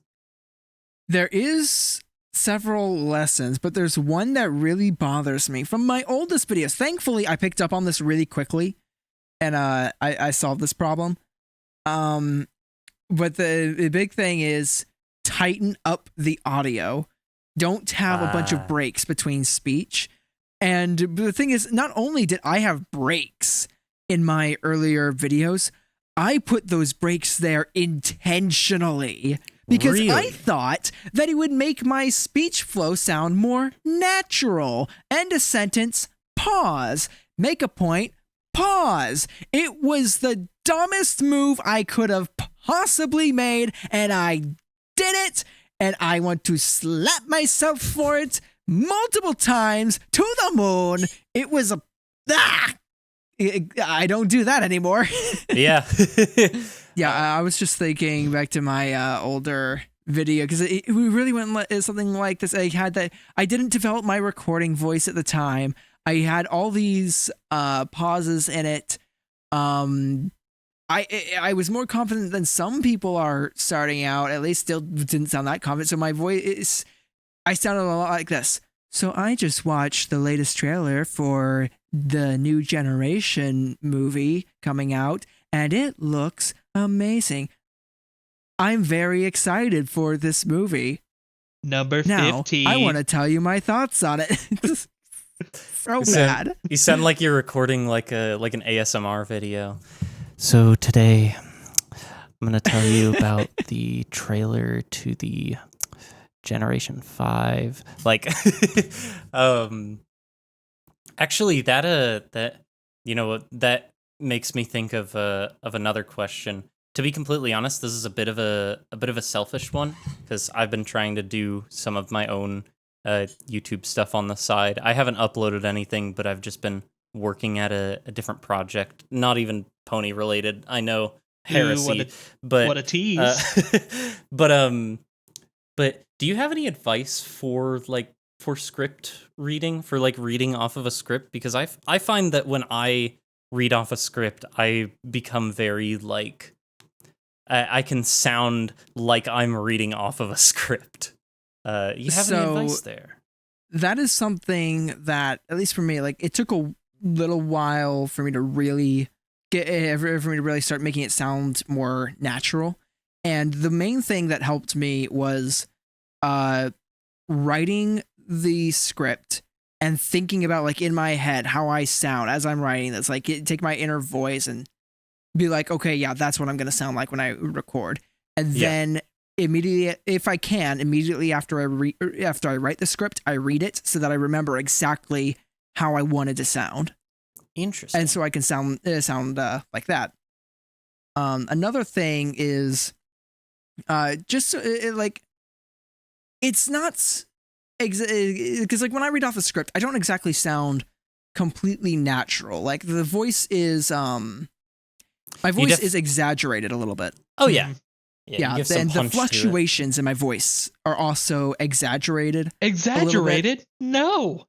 There is several lessons, but there's one that really bothers me from my oldest videos. Thankfully, I picked up on this really quickly, and I solved this problem. But the big thing is tighten up the audio. Don't have a bunch of breaks between speech. And the thing is, not only did I have breaks in my earlier videos, I put those breaks there intentionally because I thought that it would make my speech flow sound more natural. End a sentence, pause. Make a point, pause. It was the dumbest move I could have possibly made, and I did it. And I want to slap myself for it multiple times to the moon. It was I don't do that anymore. Yeah. Yeah, I was just thinking back to my older video because we really went something like this. I didn't develop my recording voice at the time. I had all these pauses in it. I was more confident than some people are starting out. At least still didn't sound that confident. So my voice, I sounded a lot like this. So I just watched the latest trailer for the new Generation movie coming out, and it looks amazing. I'm very excited for this movie. Number Now, 15. I want to tell you my thoughts on it. So bad. You sound like you're recording like an ASMR video. So today, I'm gonna tell you about the trailer to the Generation 5. Like, actually, that makes me think of another question. To be completely honest, this is a bit of a selfish one because I've been trying to do some of my own YouTube stuff on the side. I haven't uploaded anything, but I've just been working at a different project, not even pony related. I know, heresy, what a tease. But do you have any advice for script reading, for like reading off of a script? Because I find that when I read off a script, I become very like I can sound like I'm reading off of a script. You have any advice there? That is something that, at least for me, like it took a little while for me to really start making it sound more natural. And the main thing that helped me was writing the script and thinking about, like, in my head how I sound as I'm writing this. Like, take my inner voice and be like, okay, yeah, that's what I'm going to sound like when I record. And then immediately, if I can, immediately after I write the script, I read it so that I remember exactly how I wanted to sound. Interesting. And so I can sound like that. Another thing is it's not because like when I read off a script, I don't exactly sound completely natural. Like the voice is my voice is exaggerated a little bit. Oh yeah. Yeah, and the fluctuations in my voice are also exaggerated. Exaggerated? No.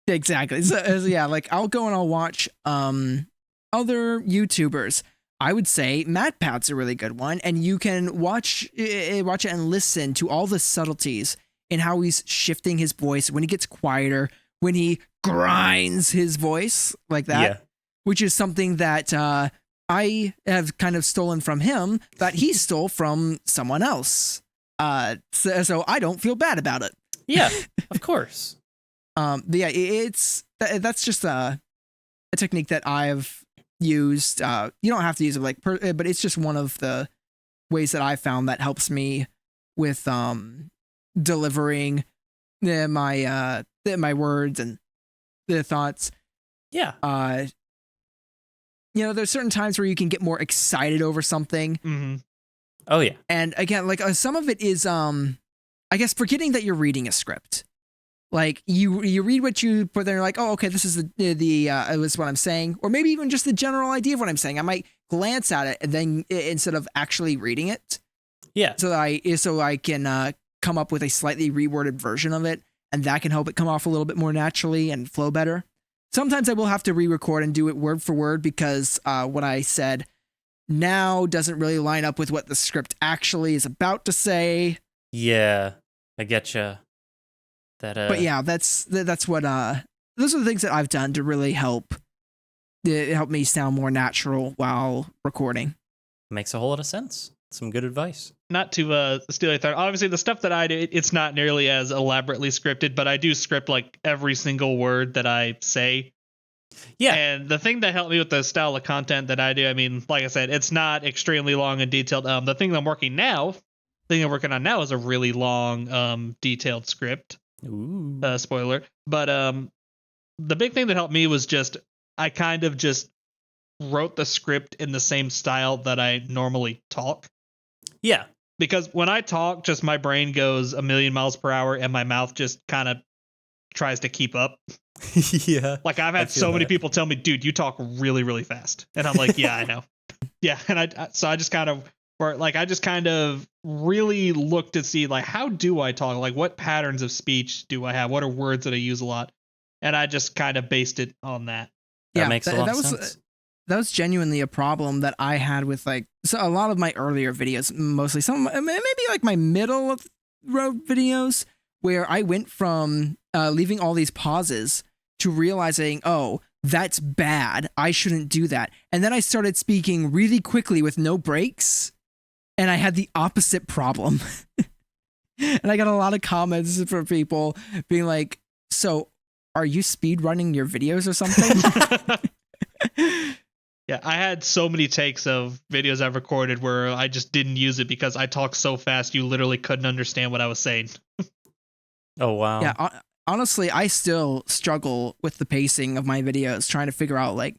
Exactly. So yeah, like I'll go and I'll watch other YouTubers. I would say MatPat's a really good one, and you can watch it and listen to all the subtleties in how he's shifting his voice when he gets quieter, when he grinds his voice like that, which is something that I have kind of stolen from him that he stole from someone else. So I don't feel bad about it. Yeah, of course. But yeah, that's just a technique that I've used. You don't have to use it but it's just one of the ways that I found that helps me with delivering my words and the thoughts. Yeah. There's certain times where you can get more excited over something. Mm-hmm. Oh yeah. And again, like some of it is I guess forgetting that you're reading a script. Like you read what you put there, like, oh, okay, this is it was what I'm saying, or maybe even just the general idea of what I'm saying. I might glance at it and then instead of actually reading it, so I can come up with a slightly reworded version of it, and that can help it come off a little bit more naturally and flow better. Sometimes I will have to re-record and do it word for word because what I said now doesn't really line up with what the script actually is about to say. Yeah, I getcha. But yeah, that's what those are the things that I've done to really help me sound more natural while recording. Makes a whole lot of sense. Some good advice. Not to steal your thunder. Obviously, the stuff that I do, it's not nearly as elaborately scripted, but I do script like every single word that I say. Yeah. And the thing that helped me with the style of content that I do, I mean, like I said, it's not extremely long and detailed. The thing I'm working on now is a really long, detailed script. Ooh. Spoiler. But the big thing that helped me was just I kind of just wrote the script in the same style that I normally talk. Yeah. Because when I talk, just my brain goes a million miles per hour and my mouth just kind of tries to keep up. Yeah. Like I've I had feel so many that. people tell me, dude, you talk really, really fast. And I'm like, yeah, I know. Yeah. And I just kind of, or like, I just kind of really look to see like, how do I talk? Like what patterns of speech do I have? What are words that I use a lot? And I just kind of based it on that. That makes a lot of was sense. that was genuinely a problem that I had with like so a lot of my earlier videos, mostly some maybe like my middle of road videos, where I went from leaving all these pauses to realizing, oh, that's bad. I shouldn't do that. And then I started speaking really quickly with no breaks, and I had the opposite problem. And I got a lot of comments from people being like, "So, are you speed running your videos or something?" Yeah, I had so many takes of videos I've recorded where I just didn't use it because I talked so fast you literally couldn't understand what I was saying. Oh, wow. Yeah, honestly, I still struggle with the pacing of my videos, trying to figure out like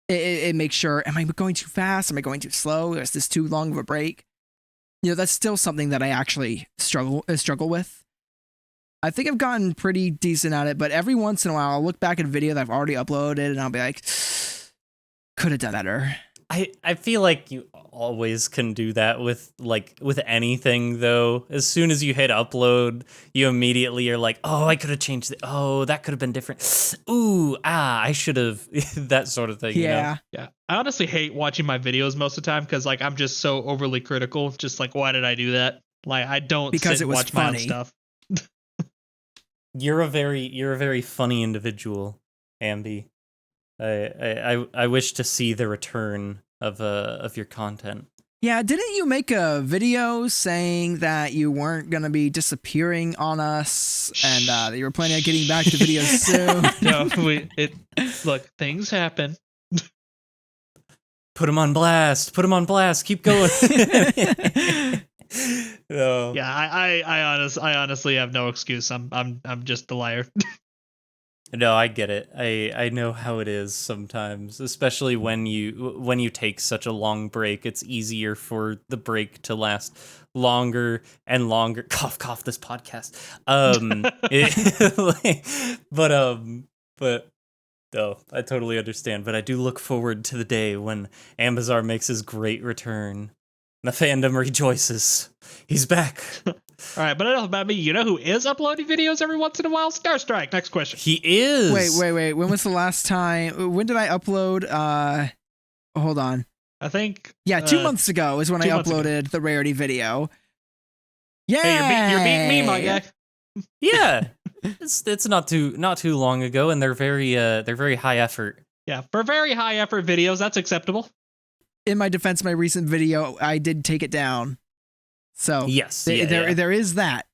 it makes sure, am I going too fast? Am I going too slow? Is this too long of a break? You know, that's still something that I actually struggle with. I think I've gotten pretty decent at it, but every once in a while I'll look back at a video that I've already uploaded and I'll be like, could have done better. I feel like you always can do that with anything though. As soon as you hit upload, you immediately are like, oh, I could have changed it. Oh, that could have been different. Ooh, I should have that sort of thing. Yeah. You know? Yeah. I honestly hate watching my videos most of the time because like I'm just so overly critical. Just like, why did I do that? Like I don't Because sit it and was watch my own funny. stuff. You're a very funny individual, Ambi. I wish to see the return of your content. Yeah, didn't you make a video saying that you weren't going to be disappearing on us and that you were planning on getting back to videos soon? No, look, things happen. Put him on blast. Put him on blast. Keep going. No. Yeah, I honestly have no excuse. I'm just a liar. No, I get it. I know how it is sometimes, especially when you take such a long break. It's easier for the break to last longer and longer. Cough, cough. This podcast. But no, I totally understand. But I do look forward to the day when Ambazar makes his great return. The fandom rejoices. He's back. All right, but enough about me. You know who is uploading videos every once in a while? Starstrike. Next question. He is. Wait. When was the last time? When did I upload? Hold on. I think. Yeah, 2 months ago is when I uploaded the rarity video. Yeah. Hey, you're beating me, my guy. Yeah. It's not too long ago, and they're very high effort. Yeah, for very high effort videos, that's acceptable. In my defense, my recent video, I did take it down. So yes, there is that.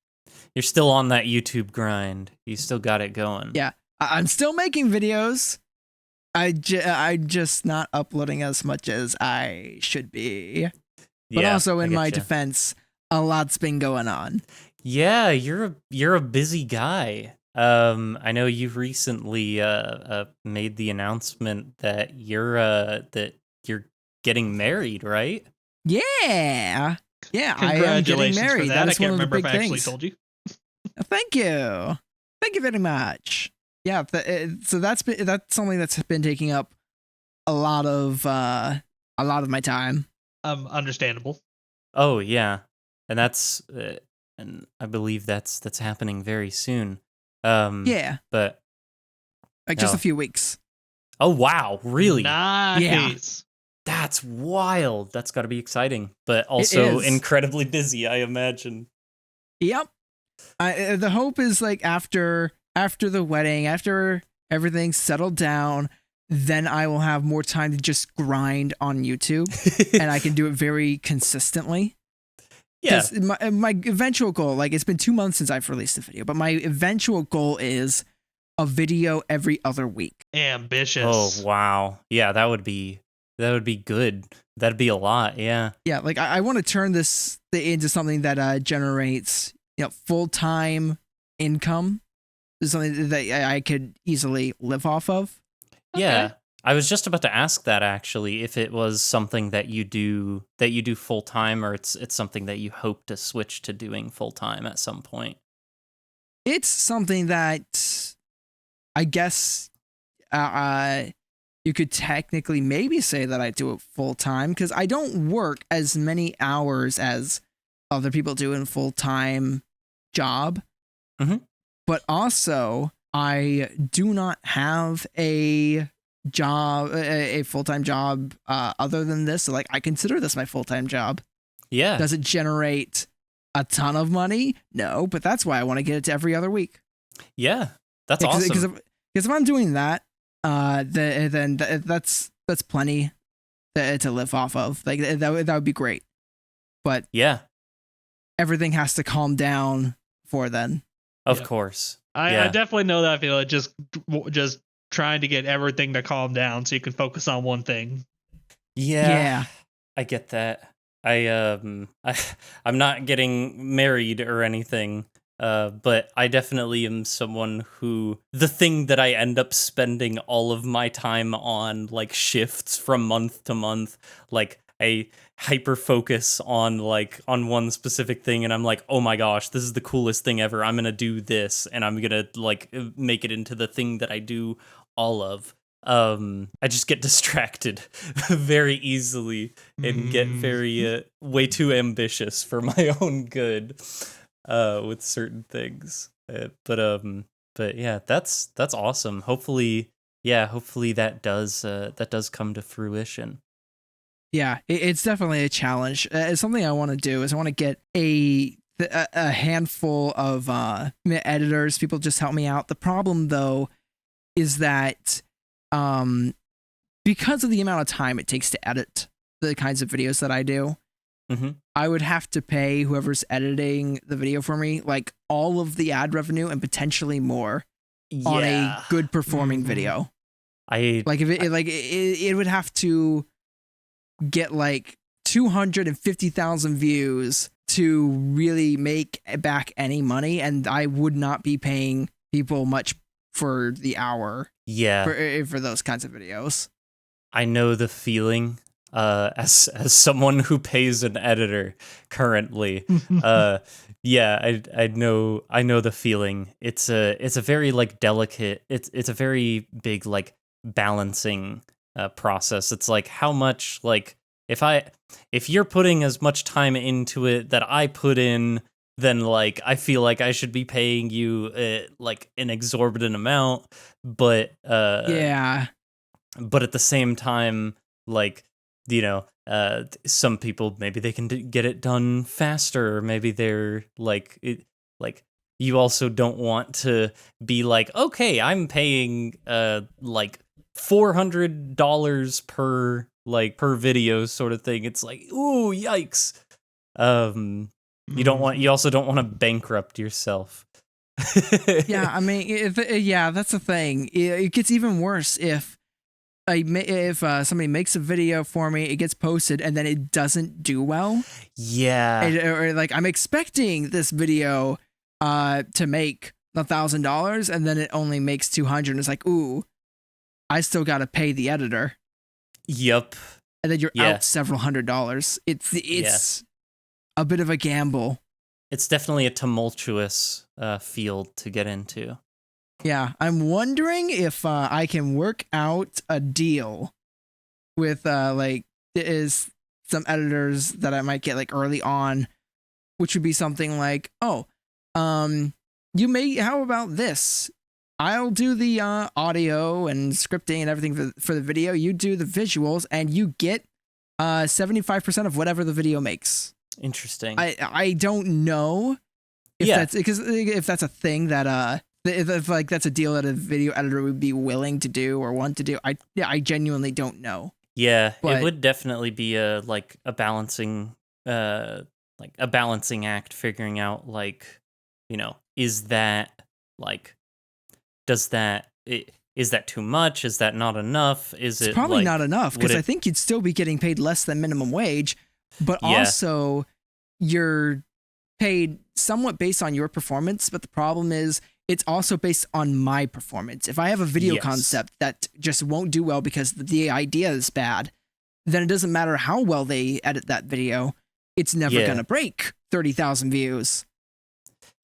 You're still on that YouTube grind. You still got it going. Yeah, I'm still making videos. I'm just not uploading as much as I should be. But also in my defense, a lot's been going on. Yeah, you're a busy guy. I know you recently made the announcement that you're getting married, right? Yeah, I am getting married. For that. Is I can't one of the remember big if I things. actually told you. Thank you very much. Yeah, so that's something that's been taking up a lot of my time. Understandable. Oh yeah, and that's and I believe that's happening very soon. Yeah, but like just a few weeks. Oh wow, really? Nice. Yeah. That's wild. That's got to be exciting, but also incredibly busy, I imagine. Yep. The hope is like after the wedding, after everything's settled down, then I will have more time to just grind on YouTube, and I can do it very consistently. Yeah. My eventual goal, like it's been 2 months since I've released a video, but my eventual goal is a video every other week. Ambitious. Oh wow. Yeah, that would be good. That'd be a lot. Yeah. Yeah, like I want to turn this into something that generates full-time income. Something that I could easily live off of. Yeah. Okay. I was just about to ask that actually, if it was something that you do full time, or it's something that you hope to switch to doing full time at some point. It's something that I guess you could technically maybe say that I do it full time, because I don't work as many hours as other people do in full time job. Mhm. But also, I do not have a job, a full time job other than this. So, like, I consider this my full time job. Yeah. Does it generate a ton of money? No, but that's why I want to get it to every other week. Yeah. That's Yeah, awesome. Because if I'm doing that, then that's plenty to live off of. Like that would be great. But Yeah. everything has to calm down before then. Of Yeah. course. I Yeah. definitely know that feeling. Just trying to get everything to calm down so you can focus on one thing. Yeah. I get that. I'm not getting married or anything. But I definitely am someone who, the thing that I end up spending all of my time on, like, shifts from month to month, like, I hyper focus on one specific thing, and I'm like, oh my gosh, this is the coolest thing ever. I'm gonna do this, and I'm gonna like make it into the thing that I do all of. I just get distracted very easily and get very way too ambitious for my own good with certain things. But yeah, that's awesome. Hopefully that does come to fruition. Yeah, it's definitely a challenge. It's something I want to do. Is I want to get a handful of editors. People just help me out. The problem though is that because of the amount of time it takes to edit the kinds of videos that I do, I would have to pay whoever's editing the video for me like all of the ad revenue and potentially more on a good performing video. It would have to get like 250,000 views to really make back any money, and I would not be paying people much for the hour. For those kinds of videos. I know the feeling. As someone who pays an editor currently, I know the feeling. It's a very like delicate. It's a very big like balancing process. It's like how much like if you're putting as much time into it that I put in, then like I feel like I should be paying you like an exorbitant amount, but but at the same time, like, you know, some people maybe they can get it done faster, or maybe they're like you also don't want to be like, okay, I'm paying like $400 per video sort of thing. It's like, ooh, yikes. You also don't want to bankrupt yourself. Yeah, I mean, that's the thing. It gets even worse if somebody makes a video for me, it gets posted, and then it doesn't do well. Yeah. Or like I'm expecting this video to make $1,000, and then it only makes 200. And it's like, ooh, I still got to pay the editor. Yep. And then you're out several $100s. It's a bit of a gamble. It's definitely a tumultuous field to get into. Yeah, I'm wondering if I can work out a deal with is some editors that I might get like early on, which would be something like, how about this? I'll do the audio and scripting and everything for the video. You do the visuals, and you get 75% of whatever the video makes. Interesting. I don't know if that's a thing that if like that's a deal that a video editor would be willing to do or want to do. I genuinely don't know. Yeah, it would definitely be a balancing act, figuring out like, you know, is that too much? Is that not enough? It's probably not enough, because I think you'd still be getting paid less than minimum wage, but also you're paid somewhat based on your performance. But the problem is it's also based on my performance. If I have a video concept that just won't do well because the idea is bad, then it doesn't matter how well they edit that video. It's never going to break 30,000 views.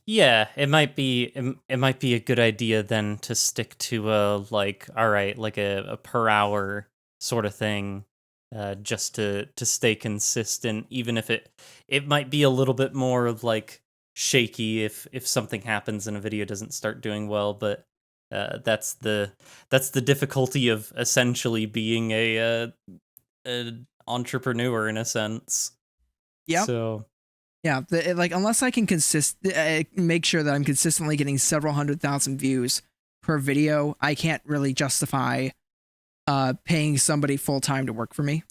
Yeah, it might be a good idea then to stick to a per hour sort of thing, just to stay consistent, even if it might be a little bit more of like shaky if something happens and a video doesn't start doing well, but that's the difficulty of essentially being a entrepreneur in a sense. Yep. So Yeah, like unless I can make sure that I'm consistently getting several 100,000 views per video, I can't really justify paying somebody full time to work for me.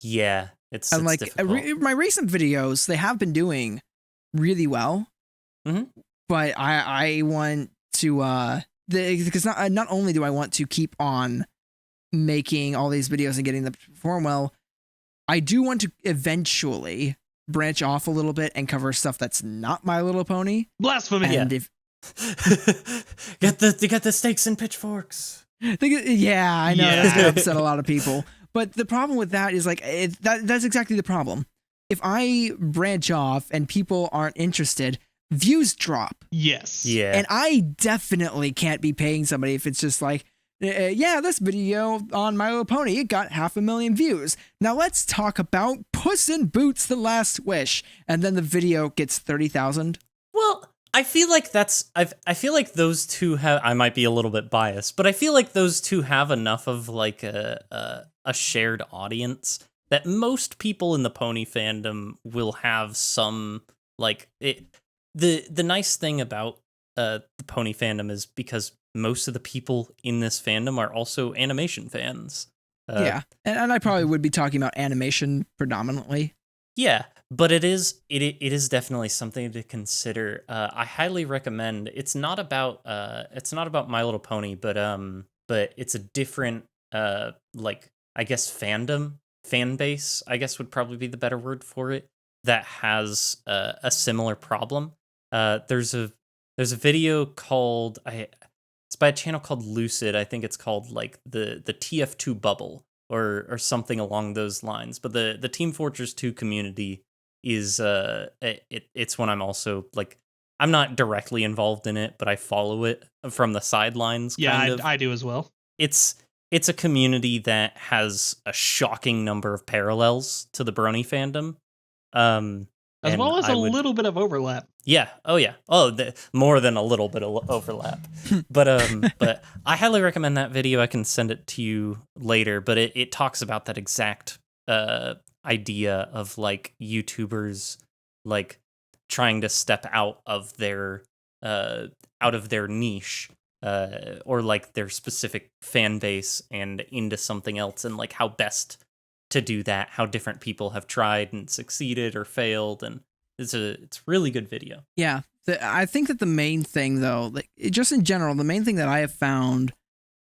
yeah, it's And difficult. my recent videos, they have been doing really well, but I want to because not only do I want to keep on making all these videos and getting them to perform well, I do want to eventually branch off a little bit and cover stuff that's not My Little Pony. Blasphemy! And get the stakes and pitchforks. Yeah, I know Yeah. that's gonna upset a lot of people. But the problem with that is that's exactly the problem. If I branch off and people aren't interested, views drop. Yes. Yeah. And I definitely can't be paying somebody if it's just like, yeah, this video on My Little Pony, it got 500,000 views. Now let's talk about Puss in Boots: The Last Wish. And then the video gets 30,000. Well, I feel like I feel like those two have, I might be a little bit biased, but I feel like those two have enough of like a shared audience that most people in the pony fandom will have some like it. The nice thing about the pony fandom is because most of the people in this fandom are also animation fans. Yeah, and I probably would be talking about animation predominantly. Yeah, but it is definitely something to consider. I highly recommend. It's not about My Little Pony, but it's a different like I guess fan base, I guess would probably be the better word for it, that has a similar problem. There's a video called it's by a channel called Lucid. I think it's called like the TF2 bubble or something along those lines. But the Team Fortress 2 community is it's one I'm also like, I'm not directly involved in it, but I follow it from the sidelines. Yeah, kind of. I do as well. It's a community that has a shocking number of parallels to the Brony fandom. As well as a little bit of overlap. Yeah. Oh, yeah. Oh, more than a little bit of overlap. But I highly recommend that video. I can send it to you later. But it talks about that exact idea of like YouTubers like trying to step out of their niche or like their specific fan base and into something else, and like how best to do that, how different people have tried and succeeded or failed, and it's really good video. Yeah, I think that the main thing though, like just in general, the main thing that I have found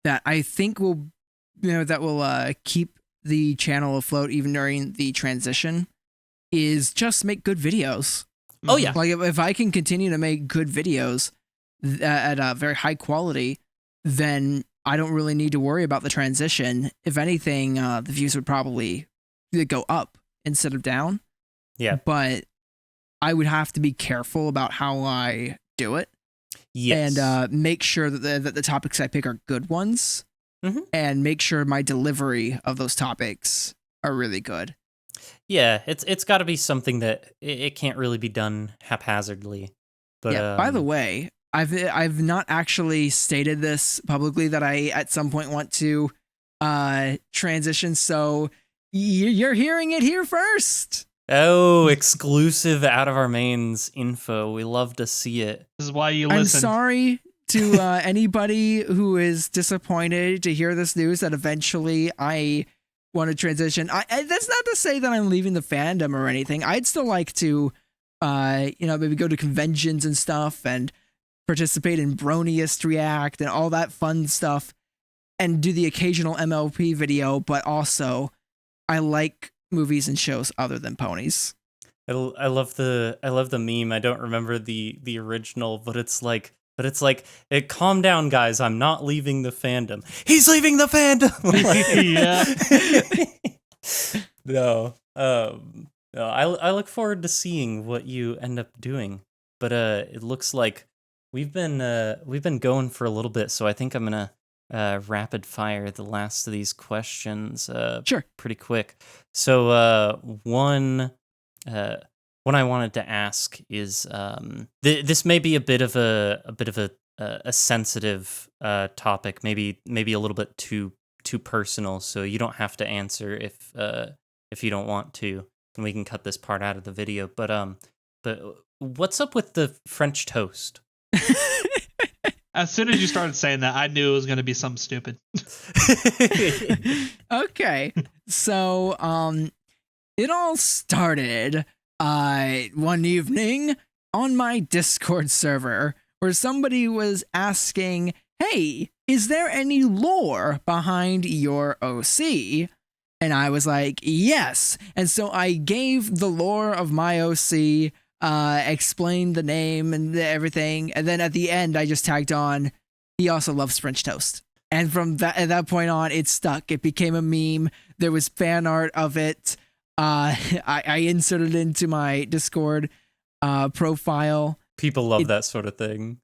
that I think will keep the channel afloat even during the transition is just make good videos. Oh yeah, like if I can continue to make good videos at a very high quality, then I don't really need to worry about the transition. If anything, the views would probably go up instead of down. Yeah. But I would have to be careful about how I do it. Yes. And make sure that the topics I pick are good ones. Mm-hmm. And make sure my delivery of those topics are really good. Yeah, it's got to be something that it can't really be done haphazardly. But yeah, by the way, I've not actually stated this publicly that I at some point want to transition, so you're hearing it here first. Oh, exclusive Out of Our Mains info. We love to see it. This is why you listen. I'm sorry to anybody who is disappointed to hear this news that eventually I want to transition. That's not to say that I'm leaving the fandom or anything. I'd still like to maybe go to conventions and stuff and participate in Broniest React and all that fun stuff and do the occasional MLP video, but also I like movies and shows other than ponies. I love the meme. I don't remember the original, but it's like, calm down, guys. I'm not leaving the fandom. He's leaving the fandom. Yeah. No. I look forward to seeing what you end up doing. but it looks like we've been going for a little bit, so I think I'm gonna rapid fire the last of these questions Sure. pretty quick. So one I wanted to ask is this may be a bit of a sensitive topic, maybe a little bit too personal, so you don't have to answer if you don't want to, and we can cut this part out of the video. But what's up with the French toast? As soon as you started saying that, I knew it was going to be something stupid. Okay, so it all started one evening on my Discord server where somebody was asking, "Hey, is there any lore behind your OC?" And I was like, "Yes." And so I gave the lore of my OC, explained the name and everything, and then at the end I just tagged on, "He also loves French toast." And from at that point on, it stuck. It became a meme. There was fan art of it. I inserted it into my Discord profile. People love that sort of thing.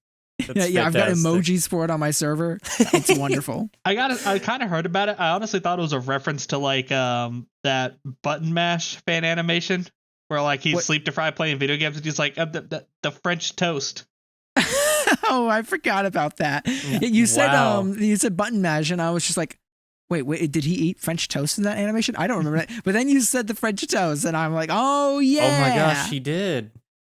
That's yeah, I've got fantastic. emojis for it on my server. It's wonderful. I kind of heard about it. I honestly thought it was a reference to like that button mash fan animation where like he's sleep deprived playing video games and he's like the French toast. Oh, I forgot about that. You said button mash, and I was just like, wait, did he eat French toast in that animation? I don't remember that. But then you said the French toast, and I'm like, oh yeah. Oh my gosh, he did.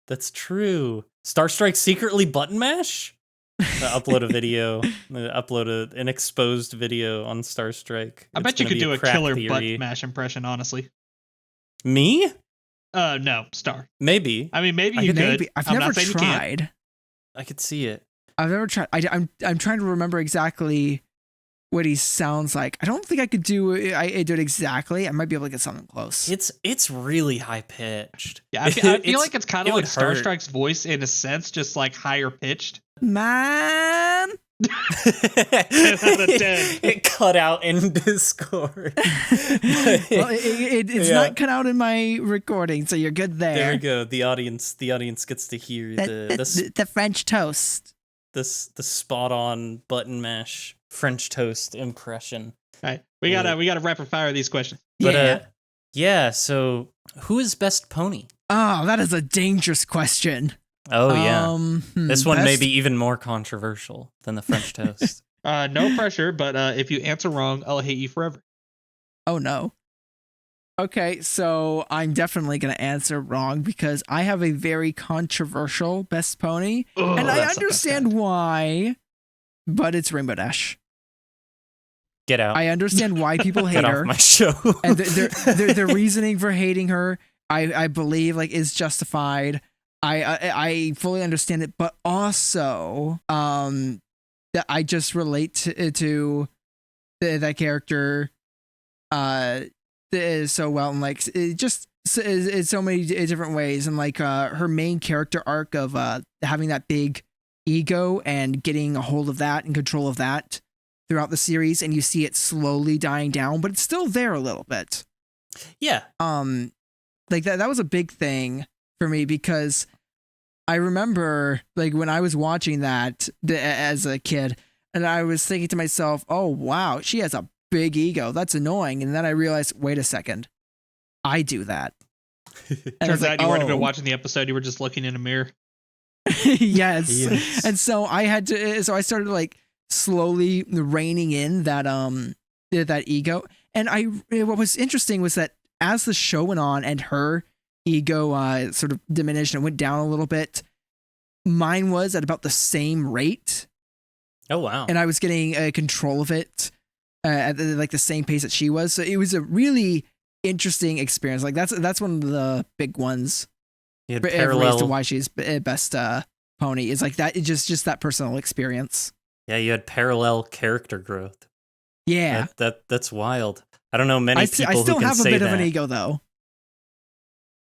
That's true. Starstrike secretly button mash? Upload a video. Upload an exposed video on Starstrike. I bet you could do a killer button mash impression, honestly. Me? No, Star. Maybe. I mean, maybe you could. I've never tried. I could see it. I've never tried. I'm trying to remember exactly what he sounds like. I don't think I could do it exactly. I might be able to get something close. It's really high pitched. Yeah, I feel like it's kind of like Starstrike's voice in a sense, just like higher pitched. Man. 10 out of 10. It cut out in Discord. Well, it's not cut out in my recording, so you're good there. There we go. The audience gets to hear the French toast. The spot on button mash French toast impression. All right, we gotta rapid fire these questions. But so who is best pony? Oh, that is a dangerous question. Oh yeah, this one may be even more controversial than the French toast. No pressure, but if you answer wrong, I'll hate you forever. Oh no. Okay, so I'm definitely gonna answer wrong because I have a very controversial best pony, and I understand why, but it's Rainbow Dash. Get out. I understand why people hate her. Get off my show. And their reasoning for hating her, I believe, like, is justified. I fully understand it, but also that I just relate to that character so well, and like it just in so many different ways, and like her main character arc of having that big ego and getting a hold of that and control of that throughout the series, and you see it slowly dying down, but it's still there a little bit. Yeah. Like that was a big thing for me because I remember like when I was watching that as a kid, and I was thinking to myself, "Oh wow, she has a big ego. That's annoying." And then I realized, wait a second, I do that. Turns out you weren't even watching the episode; you were just looking in a mirror. Yes. And so I had to. So I started like slowly reining in that ego. And what was interesting was that as the show went on and her ego sort of diminished and went down a little bit, mine was at about the same rate. Oh wow! And I was getting control of it at like the same pace that she was. So it was a really interesting experience. Like that's one of the big ones. You had parallel to why she's best pony is like that. It's just that personal experience. Yeah, you had parallel character growth. Yeah, that's wild. I don't know many people I still who can have a say bit that. of an ego though.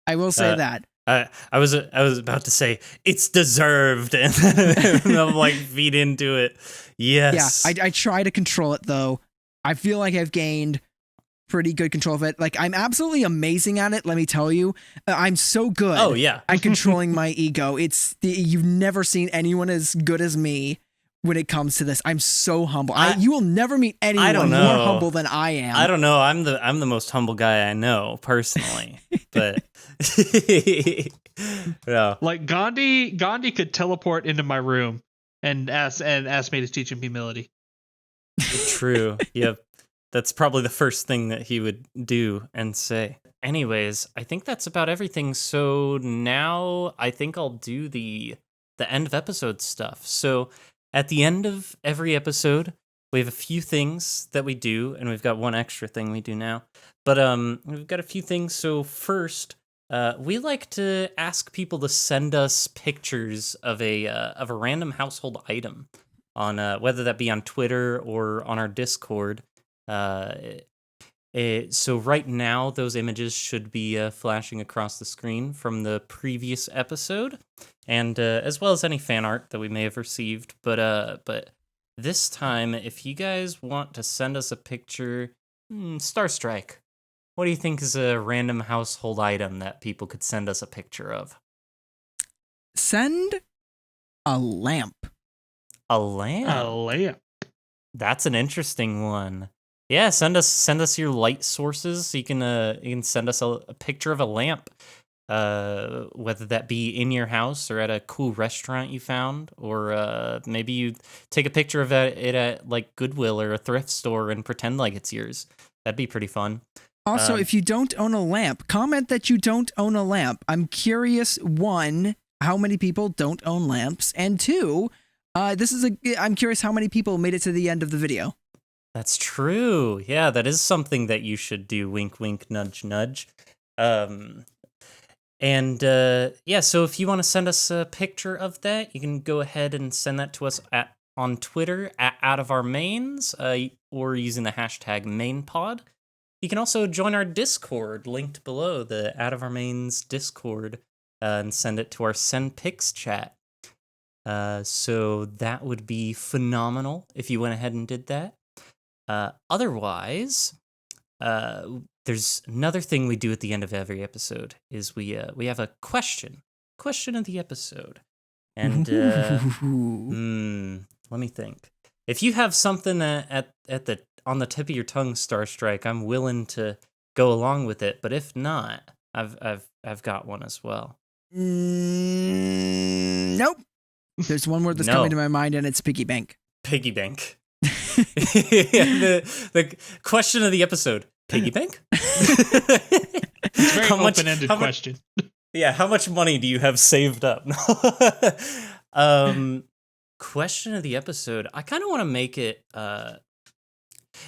I will say that. I was about to say it's deserved, and I'm like feed into it. Yes. Yeah, I try to control it though. I feel like I've gained pretty good control of it. Like, I'm absolutely amazing at it. Let me tell you, I'm so good. Oh, yeah. At controlling my ego. You've never seen anyone as good as me when it comes to this. I'm so humble. You will never meet anyone more humble than I am. I don't know. I'm the most humble guy I know personally, but no. Like Gandhi could teleport into my room and ask me to teach him humility. True. Yep. That's probably the first thing that he would do and say. Anyways, I think that's about everything. So now I think I'll do the end of episode stuff. So at the end of every episode, we have a few things that we do, and we've got one extra thing we do now. But we've got a few things. So first, we like to ask people to send us pictures of a random household item on whether that be on Twitter or on our Discord. So right now, those images should be flashing across the screen from the previous episode, and as well as any fan art that we may have received. But this time, if you guys want to send us a picture, Star Strike, what do you think is a random household item that people could send us a picture of? Send a lamp. A lamp. A lamp. That's an interesting one. Yeah, send us your light sources. So you can send us a picture of a lamp, whether that be in your house or at a cool restaurant you found, or maybe you take a picture of it at like Goodwill or a thrift store and pretend like it's yours. That'd be pretty fun. Also, if you don't own a lamp, comment that you don't own a lamp. I'm curious, one, how many people don't own lamps, and two, I'm curious how many people made it to the end of the video. That's true. Yeah, that is something that you should do. Wink, wink, nudge, nudge. So if you want to send us a picture of that, you can go ahead and send that to us on Twitter at Out of Our Mains, or using the hashtag MainPod. You can also join our Discord, linked below, the Out of Our Mains Discord, and send it to our Send Pics chat. So that would be phenomenal if you went ahead and did that. Otherwise, there's another thing we do at the end of every episode is we have a question of the episode, and let me think. If you have something on the tip of your tongue, Star Strike, I'm willing to go along with it. But if not, I've got one as well. Nope. There's one word that's coming to my mind, and it's piggy bank. Piggy bank. the question of the episode: piggy bank. It's a very open-ended question. Yeah, how much money do you have saved up? Question of the episode. I kind of want to make it.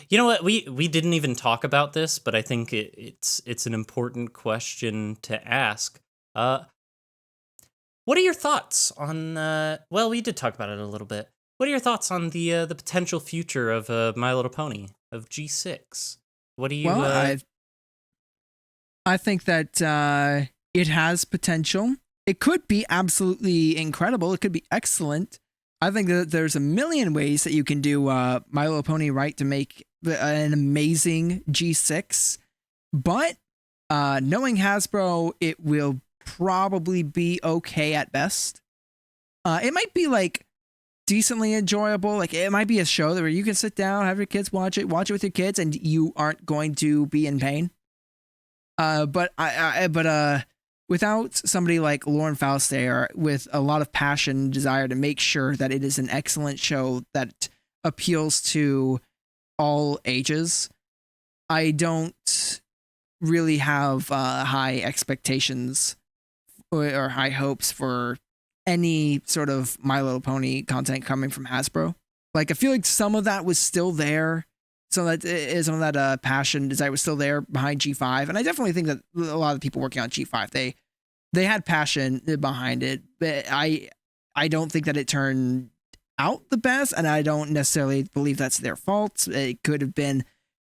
You know what? We didn't even talk about this, but I think it's an important question to ask. What are your thoughts on? Well, we did talk about it a little bit. What are your thoughts on the potential future of My Little Pony, of G6? What do you? Well, I think that it has potential. It could be absolutely incredible. It could be excellent. I think that there's a million ways that you can do My Little Pony right to make an amazing G6. But knowing Hasbro, it will probably be okay at best. It might be like decently enjoyable. Like, it might be a show where you can sit down, have your kids watch it with your kids, and you aren't going to be in pain. But without somebody like Lauren Fauster with a lot of passion and desire to make sure that it is an excellent show that appeals to all ages, I don't really have high expectations or high hopes for any sort of My Little Pony content coming from Hasbro. Like, I feel like some of that was still there. Some of that passion, desire was still there behind G5. And I definitely think that a lot of the people working on G5, they had passion behind it. But I don't think that it turned out the best, and I don't necessarily believe that's their fault. It could have been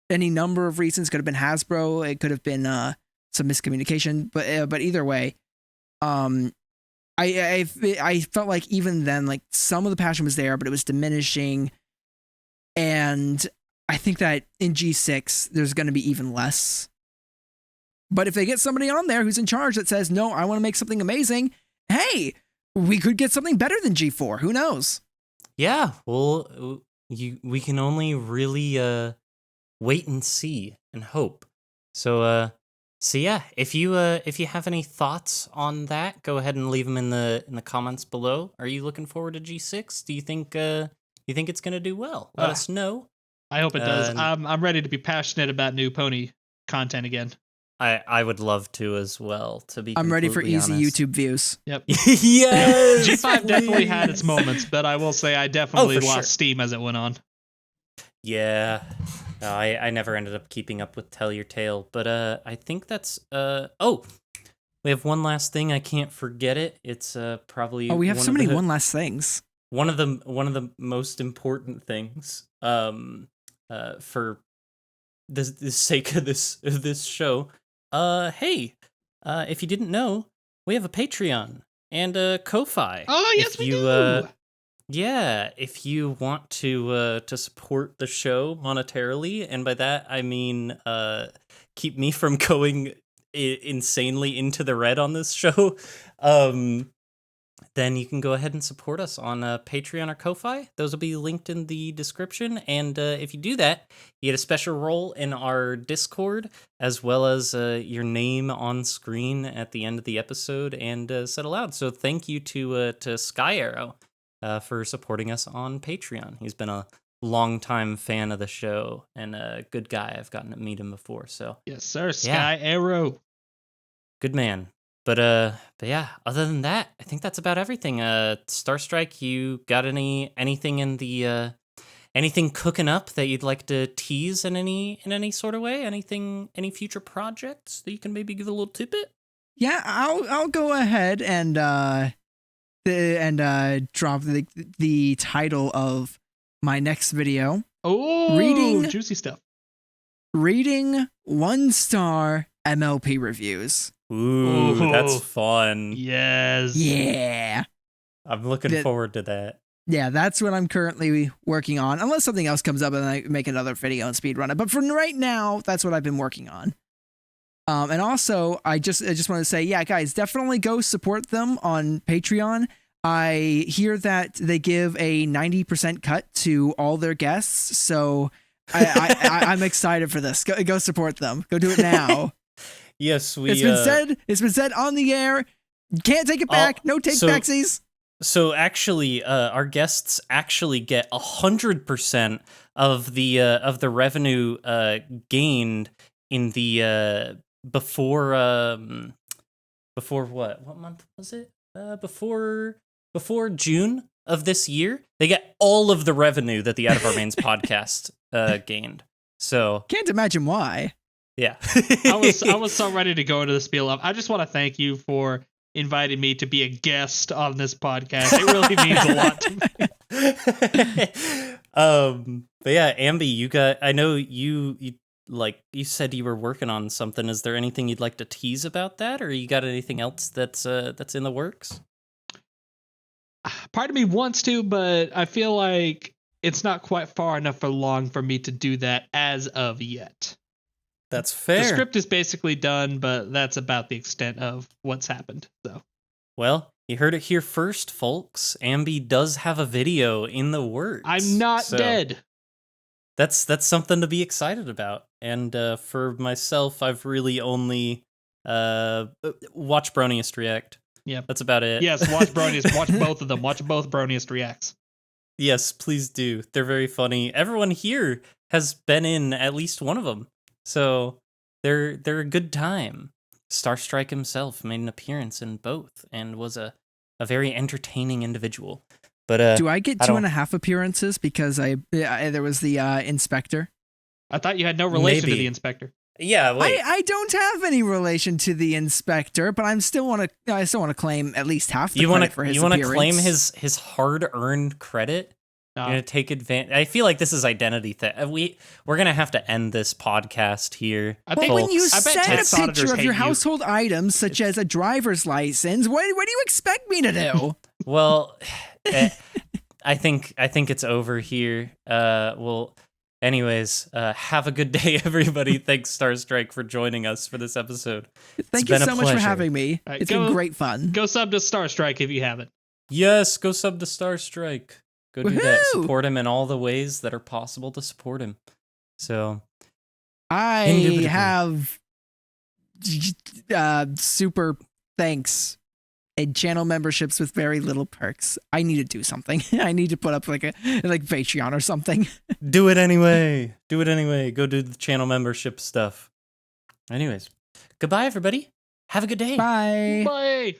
any number of reasons. It could have been Hasbro. It could have been some miscommunication. But either way, I felt like even then, like, some of the passion was there, but it was diminishing. And I think that in G6 there's going to be even less. But if they get somebody on there who's in charge that says, no, I want to make something amazing, hey, we could get something better than G4. Who knows? Yeah, well, we can only really wait and see and hope. So yeah, if you have any thoughts on that, go ahead and leave them in the comments below. Are you looking forward to G6? Do you think it's gonna do well? Let us know. I hope it does. I'm ready to be passionate about new pony content again. I would love to as well. To be, I'm ready for easy honest. YouTube views. Yep. Yes. G5 definitely had its moments, but I will say I definitely for lost sure. steam as it went on. Yeah. No, I never ended up keeping up with Tell Your Tale, but I think that's oh, we have one last thing. I can't forget it. It's probably We have so many one last things. One of the most important things for the sake of this show. Hey, if you didn't know, we have a Patreon and a Ko-Fi. Oh, yes, we do. Yeah, if you want to support the show monetarily, and by that I mean keep me from going insanely into the red on this show, then you can go ahead and support us on Patreon or Ko-Fi. Those will be linked in the description. And if you do that, you get a special role in our Discord, as well as your name on screen at the end of the episode and said aloud. So thank you to Sky Arrow for supporting us on Patreon. He's been a longtime fan of the show and a good guy. I've gotten to meet him before. So yes, sir. Sky Arrow. Good man. But yeah, other than that, I think that's about everything. Starstrike, you got anything in the anything cooking up that you'd like to tease in any sort of way? Any future projects that you can maybe give a little tidbit? Yeah, I'll go ahead and drop the title of my next video. Oh, juicy stuff. Reading 1-star MLP reviews. Ooh, that's fun. Yes. Yeah. I'm looking forward to that. Yeah, that's what I'm currently working on. Unless something else comes up and I make another video and speedrun it. But for right now, that's what I've been working on. And also, I just want to say, yeah, guys, definitely go support them on Patreon. I hear that they give a 90% cut to all their guests, so I'm excited for this. Go support them. Go do it now. Yes, It's been said on the air. Can't take it back. No take backsies. So actually, our guests actually get 100% of the revenue gained in the before what month was it? Before June of this year, they get all of the revenue that the Out of Our Mains podcast gained. So can't imagine why. Yeah. I was so ready to go into the spiel of. I just want to thank you for inviting me to be a guest on this podcast. It really means a lot to me. But yeah, Ambi, I know you said you were working on something. Is there anything you'd like to tease about that, or you got anything else that's in the works? Part of me wants to, but I feel like it's not quite far enough along for me to do that as of yet. That's fair. The script is basically done, but that's about the extent of what's happened. So, well, you heard it here first, folks. Ambi does have a video in the works. I'm not dead. That's something to be excited about. And for myself, I've really only watched Broniest react. Yeah, that's about it. Yes, watch Broniest. Watch both of them. Watch both Broniest reacts. Yes, please do. They're very funny. Everyone here has been in at least one of them. So they're a good time. Starstrike himself made an appearance in both and was a very entertaining individual. But do I get 2.5 appearances because there was the inspector? I thought you had no relation to the inspector. Yeah, wait. I don't have any relation to the inspector, but I still want to claim at least half the credit for his appearance. You want to claim his hard-earned credit? You're gonna take advantage. I feel like this is identity theft. We're gonna have to end this podcast here. When you send a picture of your household items, such as a driver's license, what do you expect me to do? Well, I think it's over here. Well, Anyways, have a good day, everybody. Thanks, Starstrike, for joining us for this episode. Thank you been a so much for pleasure. having me. All right, It's been great fun. Go sub to Starstrike if you haven't. Yes, go sub to Starstrike. Go do that. Woohoo! Support him in all the ways that are possible to support him. So, I Indubitably. have super thanks and channel memberships with very little perks. I need to do something. I need to put up like Patreon or something. do it anyway. Do it anyway. Go do the channel membership stuff. Anyways, goodbye, everybody. Have a good day. Bye. Bye.